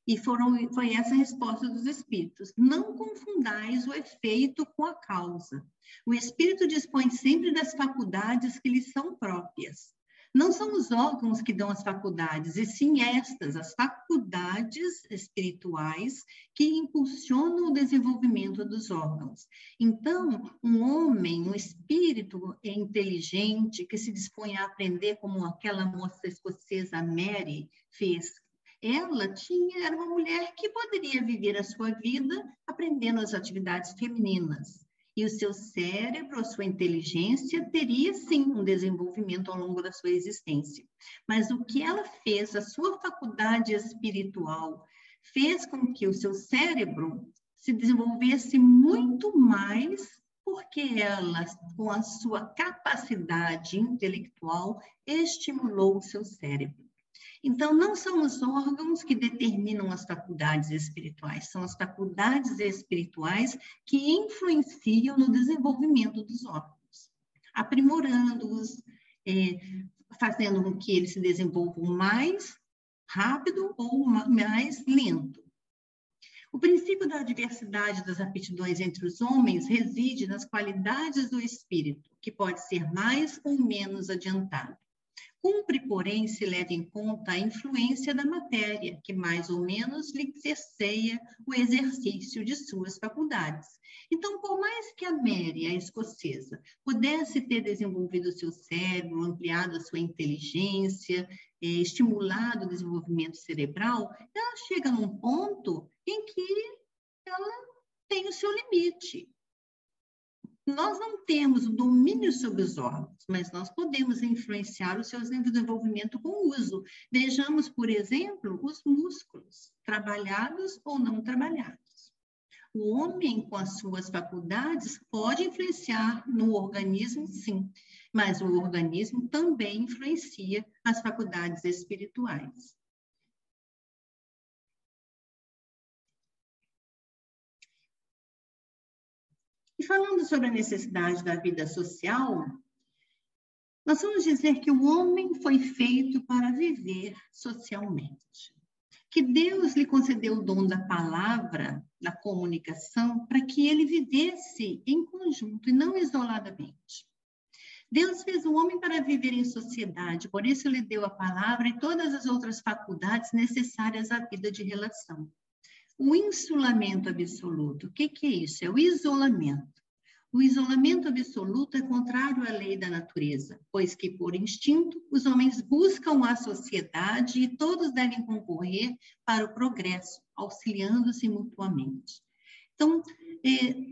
E foi essa a resposta dos espíritos. Não confundais o efeito com a causa. O espírito dispõe sempre das faculdades que lhe são próprias. Não são os órgãos que dão as faculdades, e sim as faculdades espirituais que impulsionam o desenvolvimento dos órgãos. Então, um homem, um espírito inteligente, que se dispõe a aprender como aquela moça escocesa Mary fez. Ela era uma mulher que poderia viver a sua vida aprendendo as atividades femininas. E o seu cérebro, a sua inteligência, teria sim um desenvolvimento ao longo da sua existência. Mas o que ela fez, a sua faculdade espiritual, fez com que o seu cérebro se desenvolvesse muito mais, porque ela, com a sua capacidade intelectual, estimulou o seu cérebro. Então, não são os órgãos que determinam as faculdades espirituais, são as faculdades espirituais que influenciam no desenvolvimento dos órgãos, aprimorando-os, fazendo com que eles se desenvolvam mais rápido ou mais lento. O princípio da diversidade das aptidões entre os homens reside nas qualidades do espírito, que pode ser mais ou menos adiantado. Cumpre, porém, se leva em conta a influência da matéria, que mais ou menos lhe cerceia o exercício de suas faculdades. Então, por mais que a Mary, a escocesa, pudesse ter desenvolvido seu cérebro, ampliado a sua inteligência, estimulado o desenvolvimento cerebral, ela chega num ponto em que ela tem o seu limite. Nós não temos o domínio sobre os órgãos, mas nós podemos influenciar o seu desenvolvimento com o uso. Vejamos, por exemplo, os músculos, trabalhados ou não trabalhados. O homem, com as suas faculdades, pode influenciar no organismo, sim, mas o organismo também influencia as faculdades espirituais. E falando sobre a necessidade da vida social, nós vamos dizer que o homem foi feito para viver socialmente. Que Deus lhe concedeu o dom da palavra, da comunicação, para que ele vivesse em conjunto e não isoladamente. Deus fez o homem para viver em sociedade, por isso lhe deu a palavra e todas as outras faculdades necessárias à vida de relação. O insulamento absoluto, o que é isso? É o isolamento. O isolamento absoluto é contrário à lei da natureza, pois que, por instinto, os homens buscam a sociedade e todos devem concorrer para o progresso, auxiliando-se mutuamente. Então,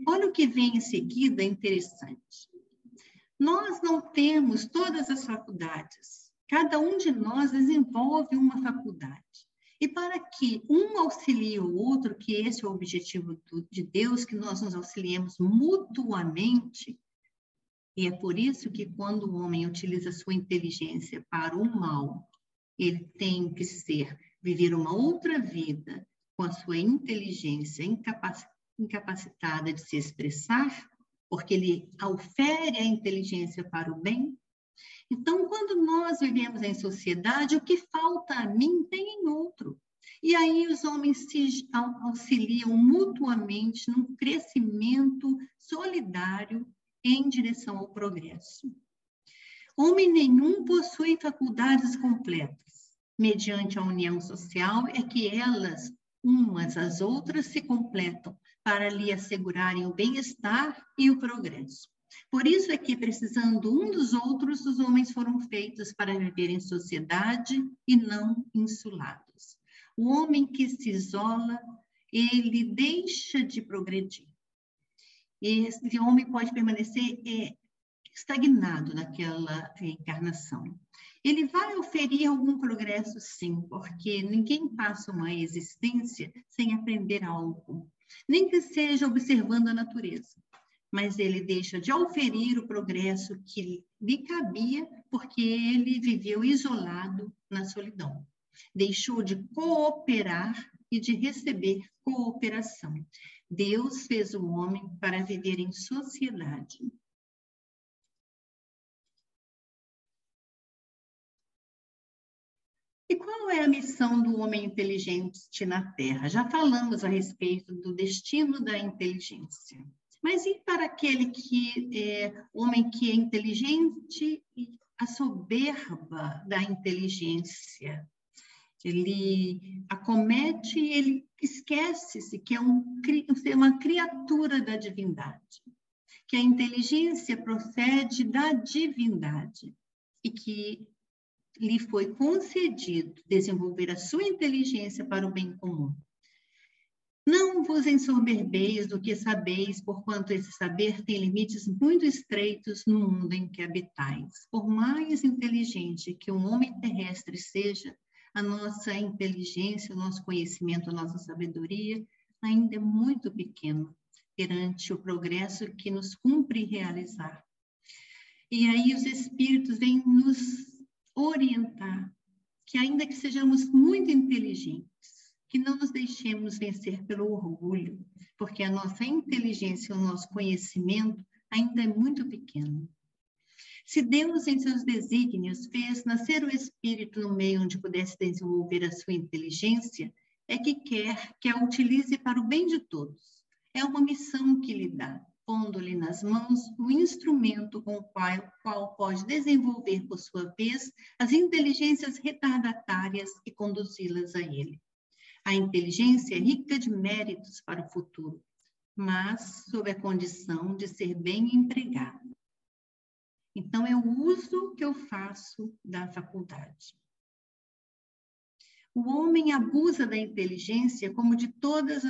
olha o que vem em seguida, interessante. Nós não temos todas as faculdades. Cada um de nós desenvolve uma faculdade. E para que um auxilie o outro, que esse é o objetivo de Deus, que nós nos auxiliemos mutuamente, e é por isso que quando o homem utiliza sua inteligência para o mal, ele tem que viver uma outra vida com a sua inteligência incapacitada de se expressar, porque ele aufere a inteligência para o bem. Então, quando nós vivemos em sociedade, o que falta a mim tem em outro. E aí os homens se auxiliam mutuamente num crescimento solidário em direção ao progresso. Homem nenhum possui faculdades completas. Mediante a união social é que elas, umas às outras, se completam para lhe assegurarem o bem-estar e o progresso. Por isso é que, precisando um dos outros, os homens foram feitos para viver em sociedade e não insulados. O homem que se isola, ele deixa de progredir. Esse homem pode permanecer estagnado naquela encarnação. Ele vai oferir algum progresso, sim, porque ninguém passa uma existência sem aprender algo, nem que seja observando a natureza. Mas ele deixa de oferir o progresso que lhe cabia, porque ele viveu isolado na solidão. Deixou de cooperar e de receber cooperação. Deus fez o homem para viver em sociedade. E qual é a missão do homem inteligente na Terra? Já falamos a respeito do destino da inteligência. Mas e para aquele homem que é inteligente e a soberba da inteligência? Ele acomete e ele esquece-se que é uma criatura da divindade, que a inteligência procede da divindade e que lhe foi concedido desenvolver a sua inteligência para o bem comum. Não vos ensoberbeis do que sabeis, porquanto esse saber tem limites muito estreitos no mundo em que habitais. Por mais inteligente que um homem terrestre seja, a nossa inteligência, o nosso conhecimento, a nossa sabedoria ainda é muito pequeno perante o progresso que nos cumpre realizar. E aí os espíritos vêm nos orientar que ainda que sejamos muito inteligentes, que não nos deixemos vencer pelo orgulho, porque a nossa inteligência, o nosso conhecimento ainda é muito pequeno. Se Deus, em seus desígnios, fez nascer o espírito no meio onde pudesse desenvolver a sua inteligência, é que quer que a utilize para o bem de todos. É uma missão que lhe dá. pondo-lhe nas mãos o instrumento com o qual pode desenvolver, por sua vez, as inteligências retardatárias e conduzi-las a ele. A inteligência é rica de méritos para o futuro, mas sob a condição de ser bem empregada. Então, é o uso que eu faço da faculdade. O homem abusa da inteligência como de todas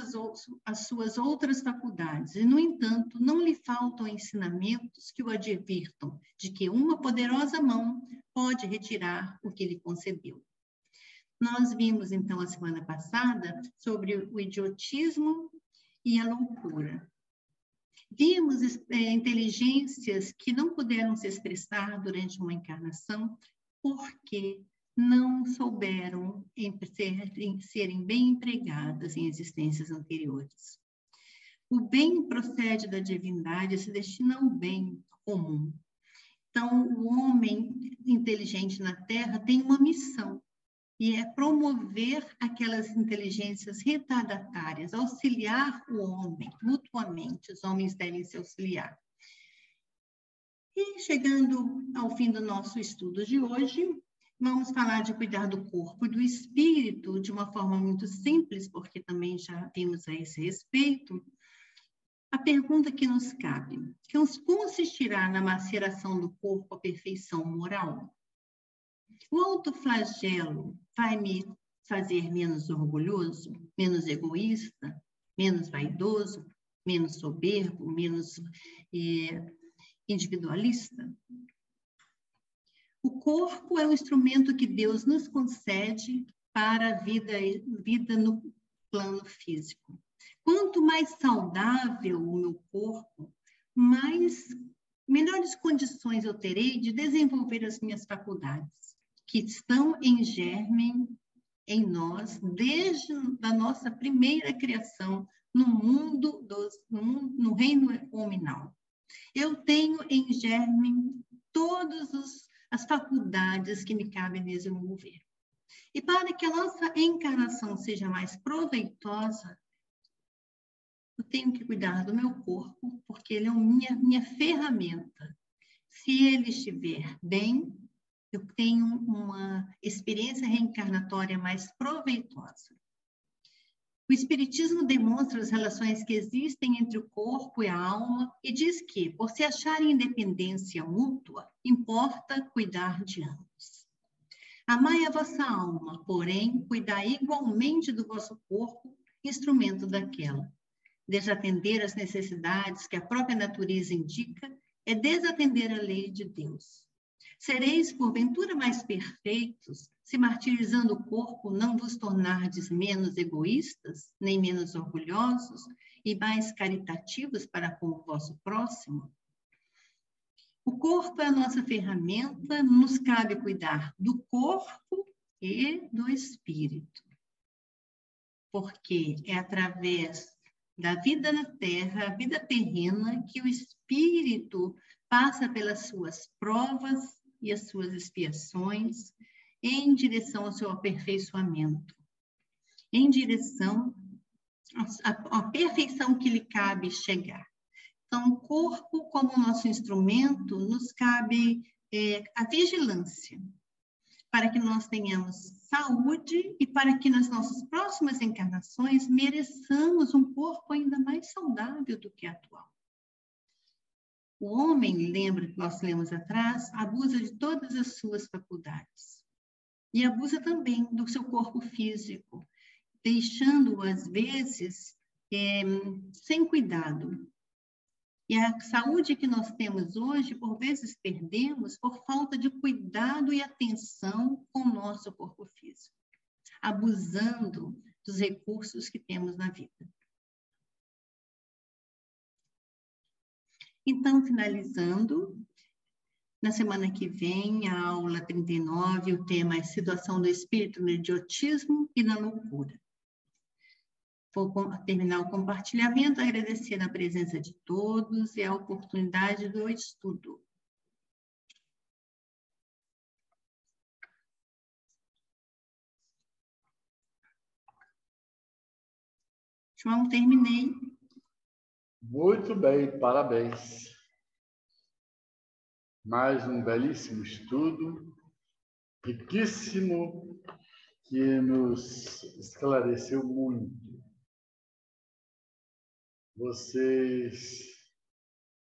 as suas outras faculdades, e, no entanto, não lhe faltam ensinamentos que o advirtam de que uma poderosa mão pode retirar o que lhe concedeu. Nós vimos, então, a semana passada, sobre o idiotismo e a loucura. Vimos inteligências que não puderam se expressar durante uma encarnação porque não souberam serem bem empregadas em existências anteriores. O bem procede da divindade e se destina ao bem comum. Então, o homem inteligente na Terra tem uma missão, e é promover aquelas inteligências retardatárias, auxiliar o homem, mutuamente, os homens devem se auxiliar. E chegando ao fim do nosso estudo de hoje, vamos falar de cuidar do corpo e do espírito de uma forma muito simples, porque também já vimos a esse respeito. A pergunta que nos cabe: consistirá na maceração do corpo a perfeição moral? O autoflagelo vai me fazer menos orgulhoso, menos egoísta, menos vaidoso, menos soberbo, menos individualista? O corpo é um instrumento que Deus nos concede para a vida no plano físico. Quanto mais saudável o meu corpo, melhores condições eu terei de desenvolver as minhas faculdades, que estão em germe em nós desde a nossa primeira criação no reino hominal. Eu tenho em germe todas as faculdades que me cabem desenvolver. E para que a nossa encarnação seja mais proveitosa, eu tenho que cuidar do meu corpo, porque ele é minha ferramenta. Se ele estiver bem, eu tenho uma experiência reencarnatória mais proveitosa. O Espiritismo demonstra as relações que existem entre o corpo e a alma e diz que, por se acharem independência mútua, importa cuidar de ambos. Amai a vossa alma, porém, cuidai igualmente do vosso corpo, instrumento daquela. Desatender as necessidades que a própria natureza indica é desatender a lei de Deus. Sereis, porventura, mais perfeitos, se martirizando o corpo não vos tornardes menos egoístas, nem menos orgulhosos e mais caritativos para com o vosso próximo? O corpo é a nossa ferramenta, nos cabe cuidar do corpo e do espírito. Porque é através da vida na Terra, a vida terrena, que o espírito passa pelas suas provas e as suas expiações em direção ao seu aperfeiçoamento, em direção à perfeição que lhe cabe chegar. Então, o corpo, como nosso instrumento, nos cabe a vigilância, para que nós tenhamos saúde e para que nas nossas próximas encarnações mereçamos um corpo ainda mais saudável do que o atual. O homem, lembra que nós lemos atrás, abusa de todas as suas faculdades. E abusa também do seu corpo físico, deixando-o, às vezes, sem cuidado. E a saúde que nós temos hoje, por vezes, perdemos por falta de cuidado e atenção com o nosso corpo físico, abusando dos recursos que temos na vida. Então, finalizando, na semana que vem, a aula 39, o tema é Situação do Espírito no Idiotismo e na Loucura. Vou terminar o compartilhamento, agradecer a presença de todos e a oportunidade do estudo. João, terminei. Muito bem, parabéns. Mais um belíssimo estudo, riquíssimo, que nos esclareceu muito. Vocês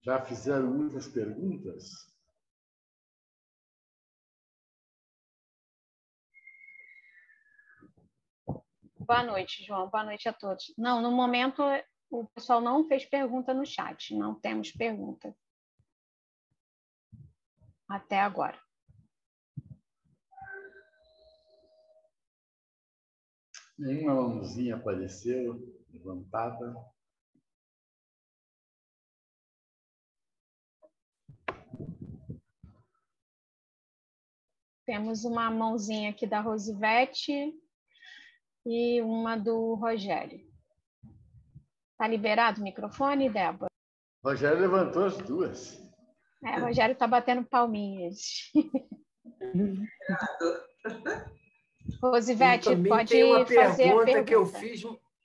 já fizeram muitas perguntas? Boa noite, João. Boa noite a todos. Não, no momento, o pessoal não fez pergunta no chat. Não temos pergunta. Até agora. Nenhuma mãozinha apareceu levantada. Temos uma mãozinha aqui da Rosivete e uma do Rogério. Está liberado o microfone, Débora? Rogério levantou as duas. O Rogério está batendo palminhas. Rosivete, pode tem uma fazer a pergunta. Que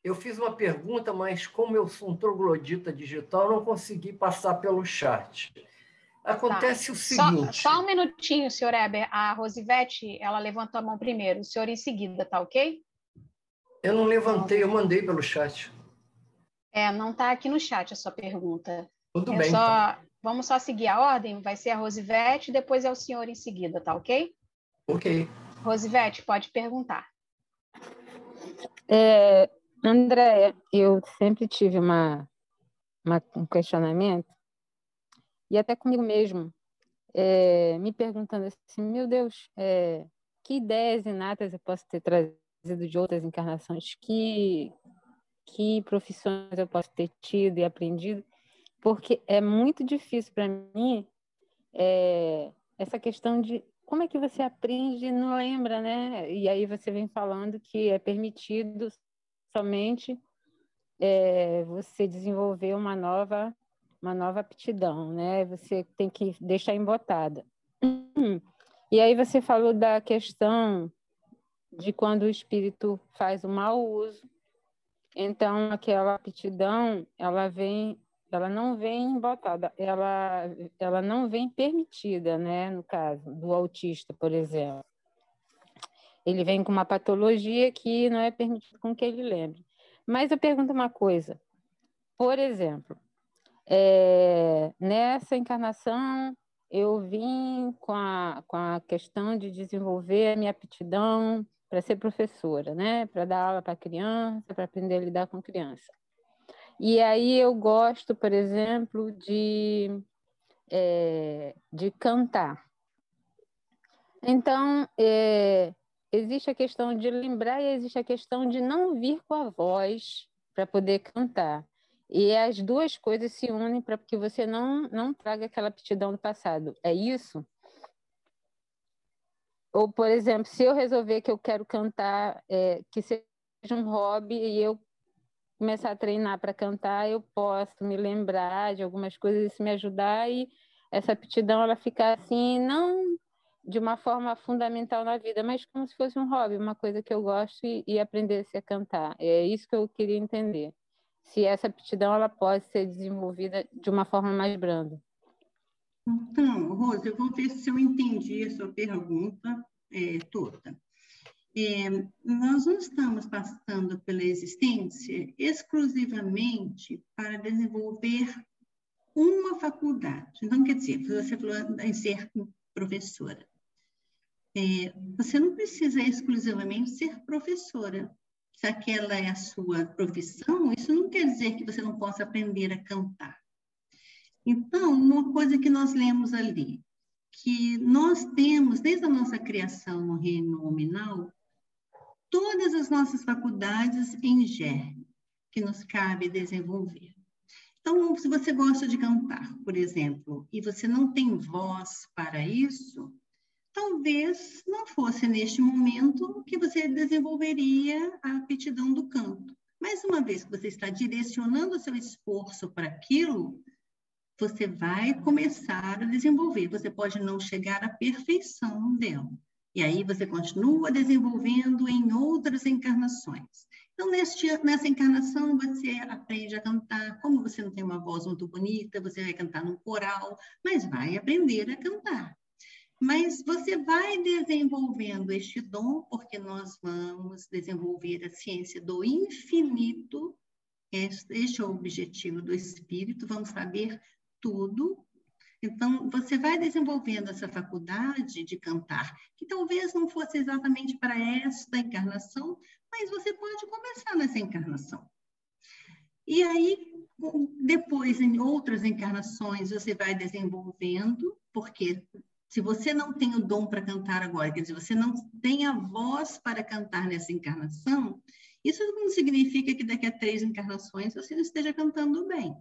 eu fiz uma pergunta, mas como eu sou um troglodita digital, não consegui passar pelo chat. Acontece o seguinte... Só um minutinho, senhor Heber. A Rosivete, ela levantou a mão primeiro, o senhor em seguida, tá ok? Eu não levantei, eu mandei pelo chat. Não está aqui no chat a sua pergunta. Tudo bem. Então. Vamos só seguir a ordem? Vai ser a Rosivete, depois é o senhor em seguida, tá ok? Ok. Rosivete, pode perguntar. Andréia, eu sempre tive um questionamento, e até comigo mesmo, me perguntando assim, meu Deus, que ideias inatas eu posso ter trazido de outras encarnações, que profissões eu posso ter tido e aprendido, porque é muito difícil para mim essa questão de como é que você aprende e não lembra, né? E aí você vem falando que é permitido somente você desenvolver uma nova aptidão, né? Você tem que deixar embotada. E aí você falou da questão de quando o espírito faz o mau uso, então aquela aptidão, ela não vem embotada, ela não vem permitida, né? No caso do autista, por exemplo. Ele vem com uma patologia que não é permitido com que ele lembre. Mas eu pergunto uma coisa, por exemplo, nessa encarnação eu vim com a questão de desenvolver a minha aptidão para ser professora, né? Para dar aula para criança, para aprender a lidar com criança. E aí eu gosto, por exemplo, de cantar. Então, existe a questão de lembrar e existe a questão de não vir com a voz para poder cantar. E as duas coisas se unem para que você não traga aquela aptidão do passado. É isso? Ou, por exemplo, se eu resolver que eu quero cantar, que seja um hobby e eu começar a treinar para cantar, eu posso me lembrar de algumas coisas, isso me ajudar e essa aptidão ela ficar assim, não de uma forma fundamental na vida, mas como se fosse um hobby, uma coisa que eu gosto e aprendesse a cantar. É isso que eu queria entender. Se essa aptidão ela pode ser desenvolvida de uma forma mais branda. Então, Rosa, eu vou ver se eu entendi a sua pergunta toda. Nós não estamos passando pela existência exclusivamente para desenvolver uma faculdade. Então, quer dizer, você falou em ser professora. Você não precisa exclusivamente ser professora. Se aquela é a sua profissão, isso não quer dizer que você não possa aprender a cantar. Então, uma coisa que nós lemos ali, que nós temos, desde a nossa criação no reino nominal, todas as nossas faculdades em germe, que nos cabe desenvolver. Então, se você gosta de cantar, por exemplo, e você não tem voz para isso, talvez não fosse neste momento que você desenvolveria a aptidão do canto. Mas uma vez que você está direcionando o seu esforço para aquilo, você vai começar a desenvolver. Você pode não chegar à perfeição dela. E aí você continua desenvolvendo em outras encarnações. Então, nessa encarnação, você aprende a cantar. Como você não tem uma voz muito bonita, você vai cantar num coral, mas vai aprender a cantar. Mas você vai desenvolvendo este dom, porque nós vamos desenvolver a ciência do infinito. Este é o objetivo do Espírito, vamos saber tudo. Então, você vai desenvolvendo essa faculdade de cantar, que talvez não fosse exatamente para esta encarnação, mas você pode começar nessa encarnação. E aí, depois, em outras encarnações, você vai desenvolvendo, porque se você não tem o dom para cantar agora, quer dizer, você não tem a voz para cantar nessa encarnação, isso não significa que daqui a 3 encarnações você não esteja cantando bem.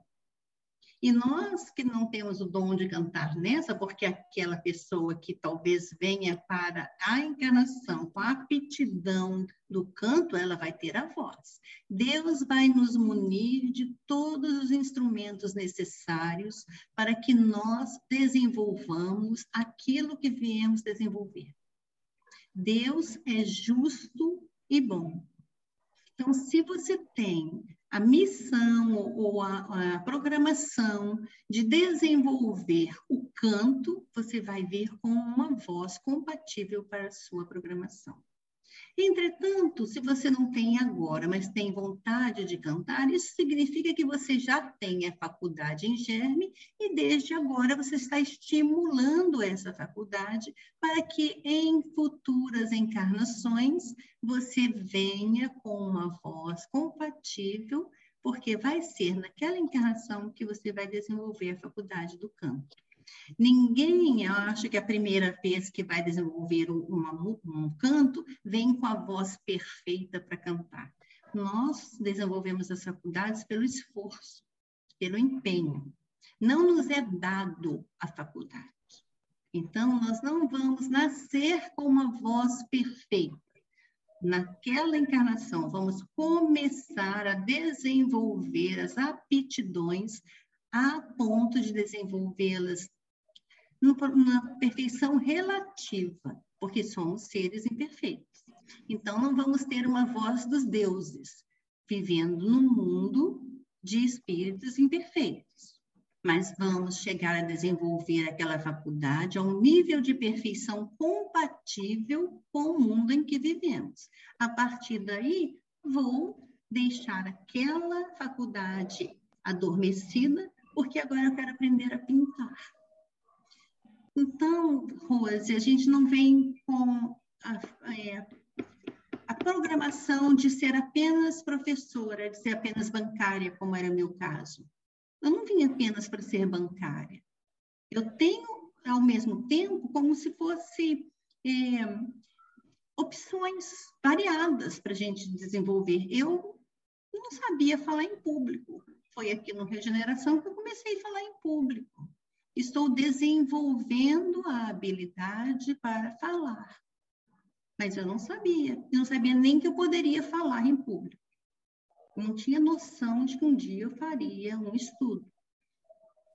E nós que não temos o dom de cantar nessa, porque aquela pessoa que talvez venha para a encarnação com a aptidão do canto, ela vai ter a voz. Deus vai nos munir de todos os instrumentos necessários para que nós desenvolvamos aquilo que viemos desenvolver. Deus é justo e bom. Então, se você tem a missão ou a programação de desenvolver o canto, você vai vir com uma voz compatível para a sua programação. Entretanto, se você não tem agora, mas tem vontade de cantar, isso significa que você já tem a faculdade em germe e desde agora você está estimulando essa faculdade para que em futuras encarnações você venha com uma voz compatível, porque vai ser naquela encarnação que você vai desenvolver a faculdade do canto. Ninguém, eu acho que a primeira vez que vai desenvolver um canto, vem com a voz perfeita para cantar. Nós desenvolvemos as faculdades pelo esforço, pelo empenho. Não nos é dado a faculdade. Então, nós não vamos nascer com uma voz perfeita. Naquela encarnação, vamos começar a desenvolver as aptidões a ponto de desenvolvê-las na perfeição relativa, porque somos seres imperfeitos. Então, não vamos ter uma voz dos deuses, vivendo num mundo de espíritos imperfeitos. Mas vamos chegar a desenvolver aquela faculdade a um nível de perfeição compatível com o mundo em que vivemos. A partir daí, vou deixar aquela faculdade adormecida, porque agora eu quero aprender a pintar. Então, Rose, a gente não vem com a programação de ser apenas professora, de ser apenas bancária, como era o meu caso. Eu não vim apenas para ser bancária. Eu tenho, ao mesmo tempo, como se fosse opções variadas para a gente desenvolver. Eu não sabia falar em público. Foi aqui no Regeneração que eu comecei a falar em público. Estou desenvolvendo a habilidade para falar. Mas eu não sabia nem que eu poderia falar em público. Não tinha noção de que um dia eu faria um estudo.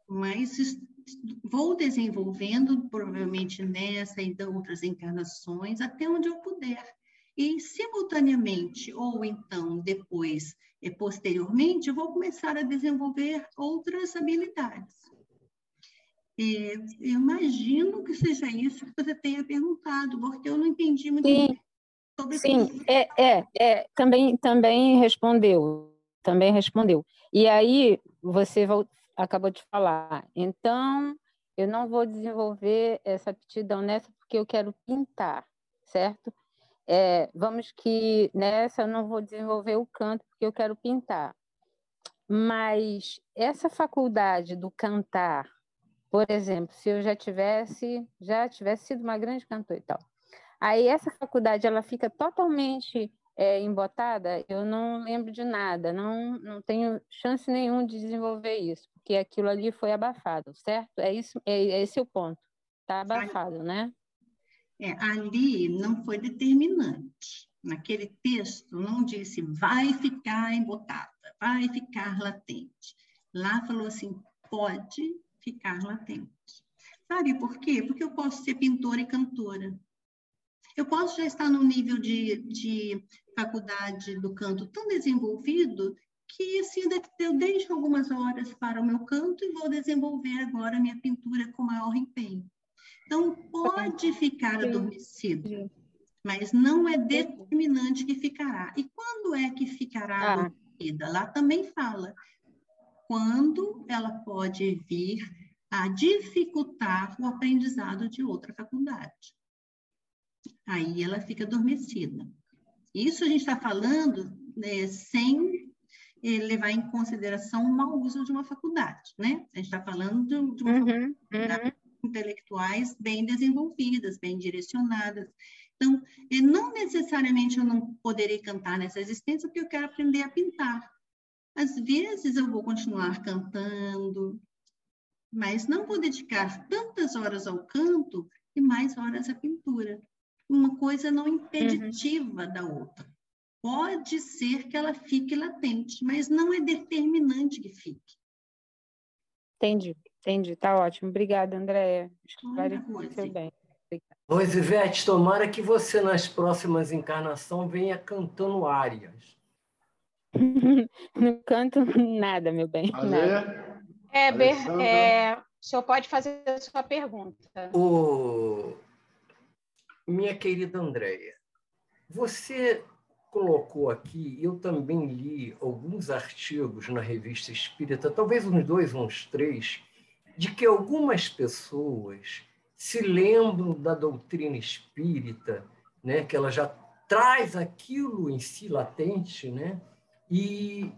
Mas vou desenvolvendo, provavelmente nessa e de outras encarnações, até onde eu puder. E, simultaneamente, ou então depois, posteriormente, eu vou começar a desenvolver outras habilidades. Eu imagino que seja isso que você tenha perguntado, porque eu não entendi muito bem sobre isso. Sim, também respondeu. E aí, você acabou de falar, então, eu não vou desenvolver essa aptidão nessa porque eu quero pintar, certo? Vamos que nessa eu não vou desenvolver o canto porque eu quero pintar. Mas essa faculdade do cantar, por exemplo, se eu já tivesse sido uma grande cantora e tal, aí essa faculdade ela fica totalmente embotada, eu não lembro de nada, não tenho chance nenhuma de desenvolver isso, porque aquilo ali foi abafado, certo? Esse é o ponto, está abafado, né? Ali não foi determinante. Naquele texto não disse vai ficar embotada, vai ficar latente. Lá falou assim, pode ficar latente. Sabe por quê? Porque eu posso ser pintora e cantora. Eu posso já estar no nível de faculdade do canto tão desenvolvido que assim, eu deixo algumas horas para o meu canto e vou desenvolver agora a minha pintura com maior empenho. Então, pode ficar adormecido, mas não é determinante que ficará. E quando é que ficará adormecida? Lá também fala. Quando ela pode vir a dificultar o aprendizado de outra faculdade. Aí ela fica adormecida. Isso a gente está falando, né, sem levar em consideração o mau uso de uma faculdade, né? A gente está falando de uma faculdade intelectuais bem desenvolvidas, bem direcionadas. Então, não necessariamente eu não poderei cantar nessa existência porque eu quero aprender a pintar. Às vezes eu vou continuar cantando, mas não vou dedicar tantas horas ao canto e mais horas à pintura. Uma coisa não impeditiva da outra. Pode ser que ela fique latente, mas não é determinante que fique. Entendi. Tá ótimo. Obrigada, Andréia. Esclareceu bem. Rosivete, tomara que você, nas próximas encarnações, venha cantando árias. Não canto nada, meu bem. Nada. Heber, o senhor pode fazer a sua pergunta. Minha querida Andréia, você colocou aqui, eu também li alguns artigos na Revista Espírita, talvez uns 2, uns 3, de que algumas pessoas se lembram da doutrina espírita, né, que ela já traz aquilo em si latente, né, e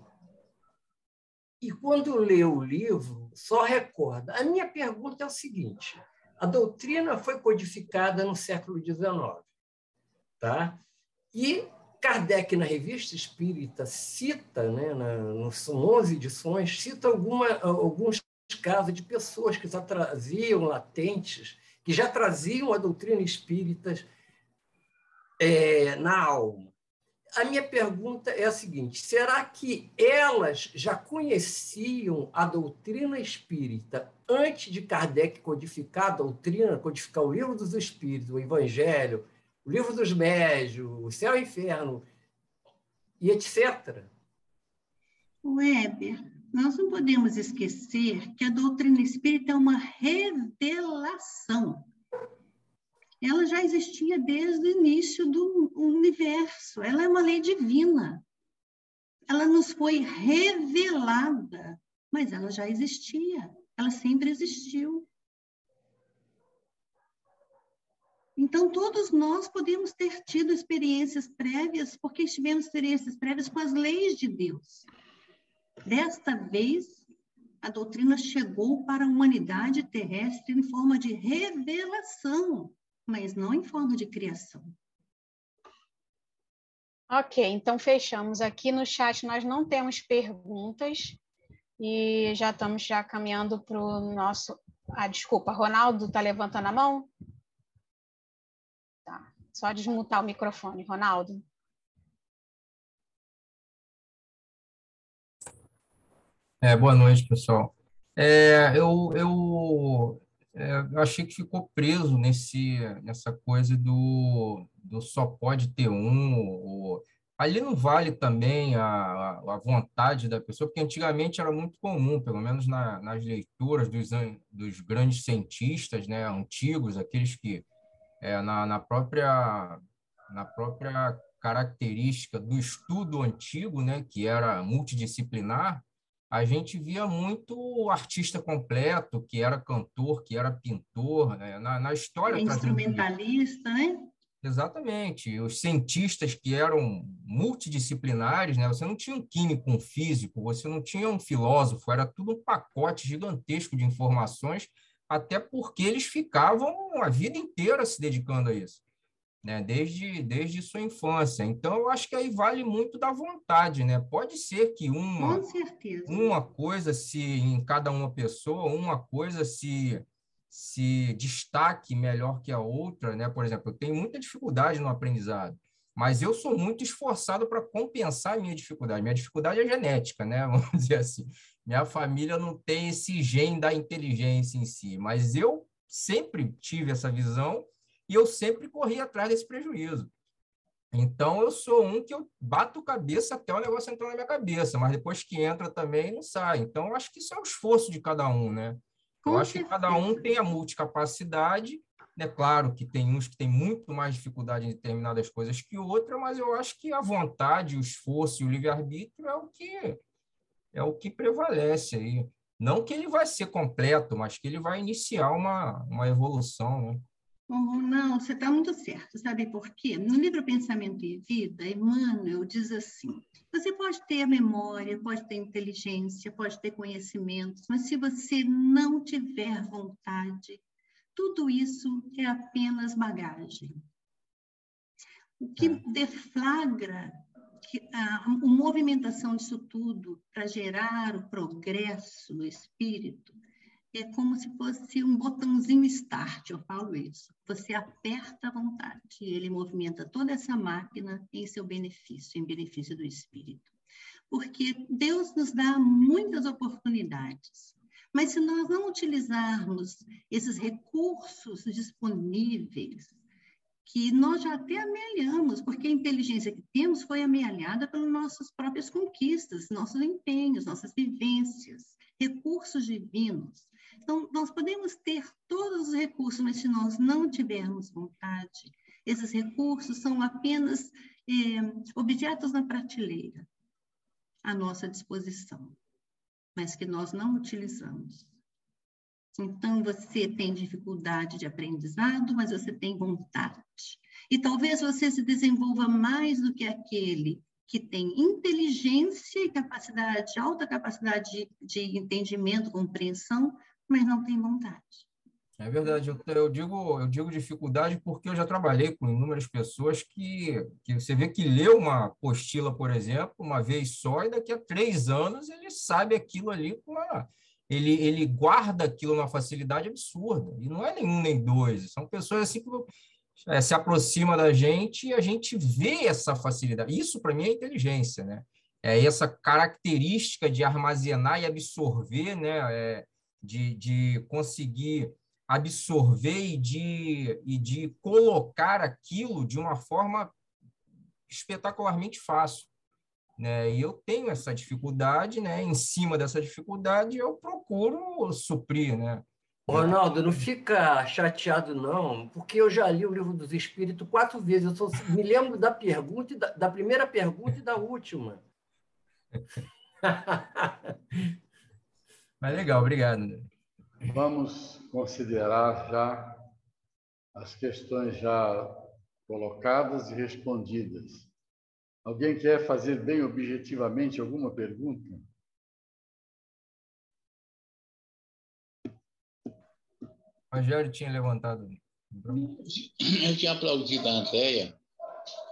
quando lê o livro, só recorda. A minha pergunta é o seguinte: a doutrina foi codificada no século XIX, tá? E Kardec, na Revista Espírita, cita, né, são 11 edições, cita alguns casos de pessoas que já traziam latentes, que já traziam a doutrina espírita na alma. A minha pergunta é a seguinte: será que elas já conheciam a doutrina espírita antes de Kardec codificar a doutrina, codificar o Livro dos Espíritos, o Evangelho, o Livro dos Médiuns, o Céu e o Inferno, e etc.? Weber, nós não podemos esquecer que a doutrina espírita é uma revelação. Ela já existia desde o início do universo. Ela é uma lei divina. Ela nos foi revelada, mas ela já existia. Ela sempre existiu. Então, todos nós podemos ter tido experiências prévias, porque tivemos experiências prévias com as leis de Deus. Desta vez, a doutrina chegou para a humanidade terrestre em forma de revelação, mas não em forma de criação. Ok, então fechamos aqui no chat. Nós não temos perguntas e já estamos caminhando para o nosso... desculpa, Ronaldo está levantando a mão? Tá, só desmutar o microfone, Ronaldo. Boa noite, pessoal. Eu achei que ficou preso nessa coisa do só pode ter um. Ali não vale também a vontade da pessoa, porque antigamente era muito comum, pelo menos nas leituras dos grandes cientistas, né, antigos, aqueles que, na própria característica do estudo antigo, né, que era multidisciplinar, a gente via muito o artista completo, que era cantor, que era pintor, né? Na história... instrumentalista, né? Exatamente. Os cientistas que eram multidisciplinares, né? Você não tinha um químico, um físico, você não tinha um filósofo, era tudo um pacote gigantesco de informações, até porque eles ficavam a vida inteira se dedicando a isso, né? Desde sua infância. Então, eu acho que aí vale muito da vontade, né? Pode ser que com certeza, uma coisa em cada uma pessoa, uma coisa se destaque melhor que a outra, né? Por exemplo, eu tenho muita dificuldade no aprendizado, mas eu sou muito esforçado para compensar a minha dificuldade. Minha dificuldade é genética, né? Vamos dizer assim. Minha família não tem esse gene da inteligência em si, mas eu sempre tive essa visão e eu sempre corri atrás desse prejuízo. Então, eu sou um que eu bato cabeça até o negócio entrar na minha cabeça, mas depois que entra também não sai. Então, eu acho que isso é o esforço de cada um, né? Eu Com acho que cada um certeza. tem a multicapacidade, né? Claro que tem uns que têm muito mais dificuldade em determinadas coisas que outras, mas eu acho que a vontade, o esforço e o livre-arbítrio é o que prevalece aí. Não que ele vai ser completo, mas que ele vai iniciar uma evolução, né? Não, você está muito certo. Sabe por quê? No livro Pensamento e Vida, Emmanuel diz assim: você pode ter a memória, pode ter inteligência, pode ter conhecimentos, mas se você não tiver vontade, tudo isso é apenas bagagem. O que deflagra a movimentação disso tudo para gerar o progresso no espírito é como se fosse um botãozinho start, eu falo isso. Você aperta à vontade e ele movimenta toda essa máquina em seu benefício, em benefício do espírito. Porque Deus nos dá muitas oportunidades, mas se nós não utilizarmos esses recursos disponíveis, que nós já até amealhamos, porque a inteligência que temos foi amealhada pelas nossas próprias conquistas, nossos empenhos, nossas vivências, recursos divinos. Então, nós podemos ter todos os recursos, mas se nós não tivermos vontade, esses recursos são apenas objetos na prateleira, à nossa disposição, mas que nós não utilizamos. Então, você tem dificuldade de aprendizado, mas você tem vontade. E talvez você se desenvolva mais do que aquele que tem inteligência e capacidade, alta capacidade de entendimento, compreensão, mas não tem vontade. É verdade, eu digo dificuldade porque eu já trabalhei com inúmeras pessoas que você vê que lê uma apostila, por exemplo, uma vez só, e daqui a 3 anos ele sabe aquilo ali ele guarda aquilo numa facilidade absurda. E não é nenhum nem dois, são pessoas assim que se aproximam da gente e a gente vê essa facilidade. Isso, para mim, é inteligência, né? É essa característica de armazenar e absorver, né? De conseguir absorver e de colocar aquilo de uma forma espetacularmente fácil, né? E eu tenho essa dificuldade, né? Em cima dessa dificuldade, eu procuro suprir, né? Ronaldo, não fica chateado, não, porque eu já li o Livro dos Espíritos 4 vezes. Eu só me lembro da pergunta, da primeira pergunta e da última. Mas legal, obrigado. Vamos considerar já as questões já colocadas e respondidas. Alguém quer fazer bem objetivamente alguma pergunta? O Rogério tinha levantado. Eu tinha aplaudido a Andréia,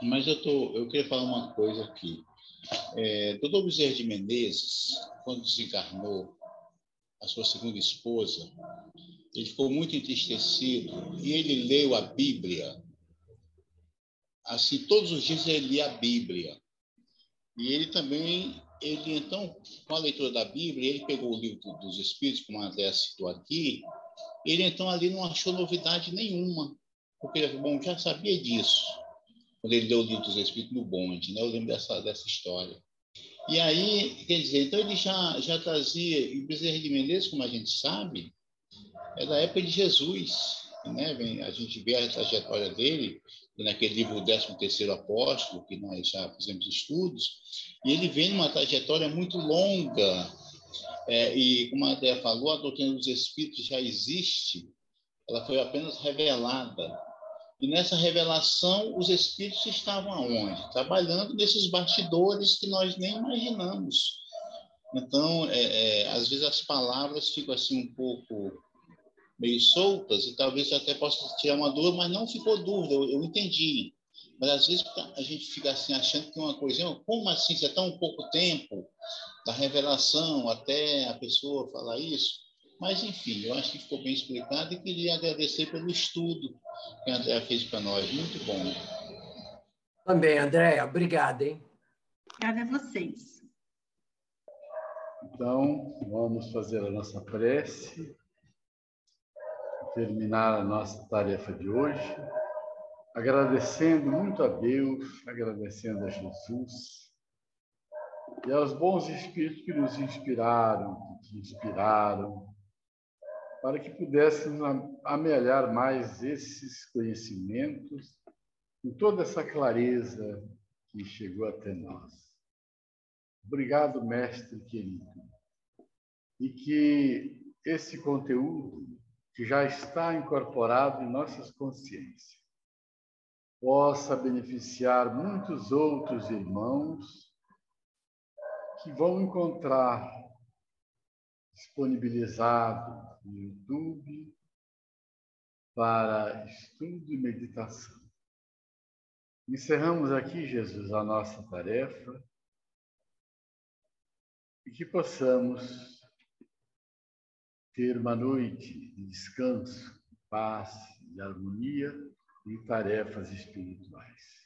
mas eu queria falar uma coisa aqui. Dr. Bezerra de Menezes, quando desencarnou a sua segunda esposa, ele ficou muito entristecido e ele leu a Bíblia. Assim, todos os dias ele lia a Bíblia. E ele então, com a leitura da Bíblia, ele pegou o livro dos Espíritos, como a Andréia citou aqui, ele então ali não achou novidade nenhuma, porque ele falou, bom, já sabia disso, quando ele leu o livro dos Espíritos no bonde, né? Eu lembro dessa história. E aí, quer dizer, então ele já trazia, e o Bezerra de Menezes, como a gente sabe, é da época de Jesus, né? A gente vê a trajetória dele, naquele livro 13º Apóstolo, que nós já fizemos estudos, e ele vem numa trajetória muito longa, e como a Andréa falou, a doutrina dos Espíritos já existe, ela foi apenas revelada. E nessa revelação, os Espíritos estavam aonde? Trabalhando nesses bastidores que nós nem imaginamos. Então, às vezes as palavras ficam assim um pouco meio soltas e talvez até possa tirar uma dúvida, mas não ficou dúvida, eu entendi. Mas às vezes a gente fica assim achando que uma coisa, como assim, se é tão pouco tempo da revelação até a pessoa falar isso? Mas, enfim, eu acho que ficou bem explicado e queria agradecer pelo estudo que a Andréa fez para nós. Muito bom. Também, Andréa, obrigado, hein? Obrigada a vocês. Então, vamos fazer a nossa prece, terminar a nossa tarefa de hoje, agradecendo muito a Deus, agradecendo a Jesus e aos bons espíritos que nos inspiraram, que te inspiraram, para que pudéssemos amelhar mais esses conhecimentos com toda essa clareza que chegou até nós. Obrigado, mestre querido. E que esse conteúdo, que já está incorporado em nossas consciências, possa beneficiar muitos outros irmãos que vão encontrar disponibilizado no YouTube para estudo e meditação. Encerramos aqui, Jesus, a nossa tarefa e que possamos ter uma noite de descanso, de paz, de harmonia e tarefas espirituais.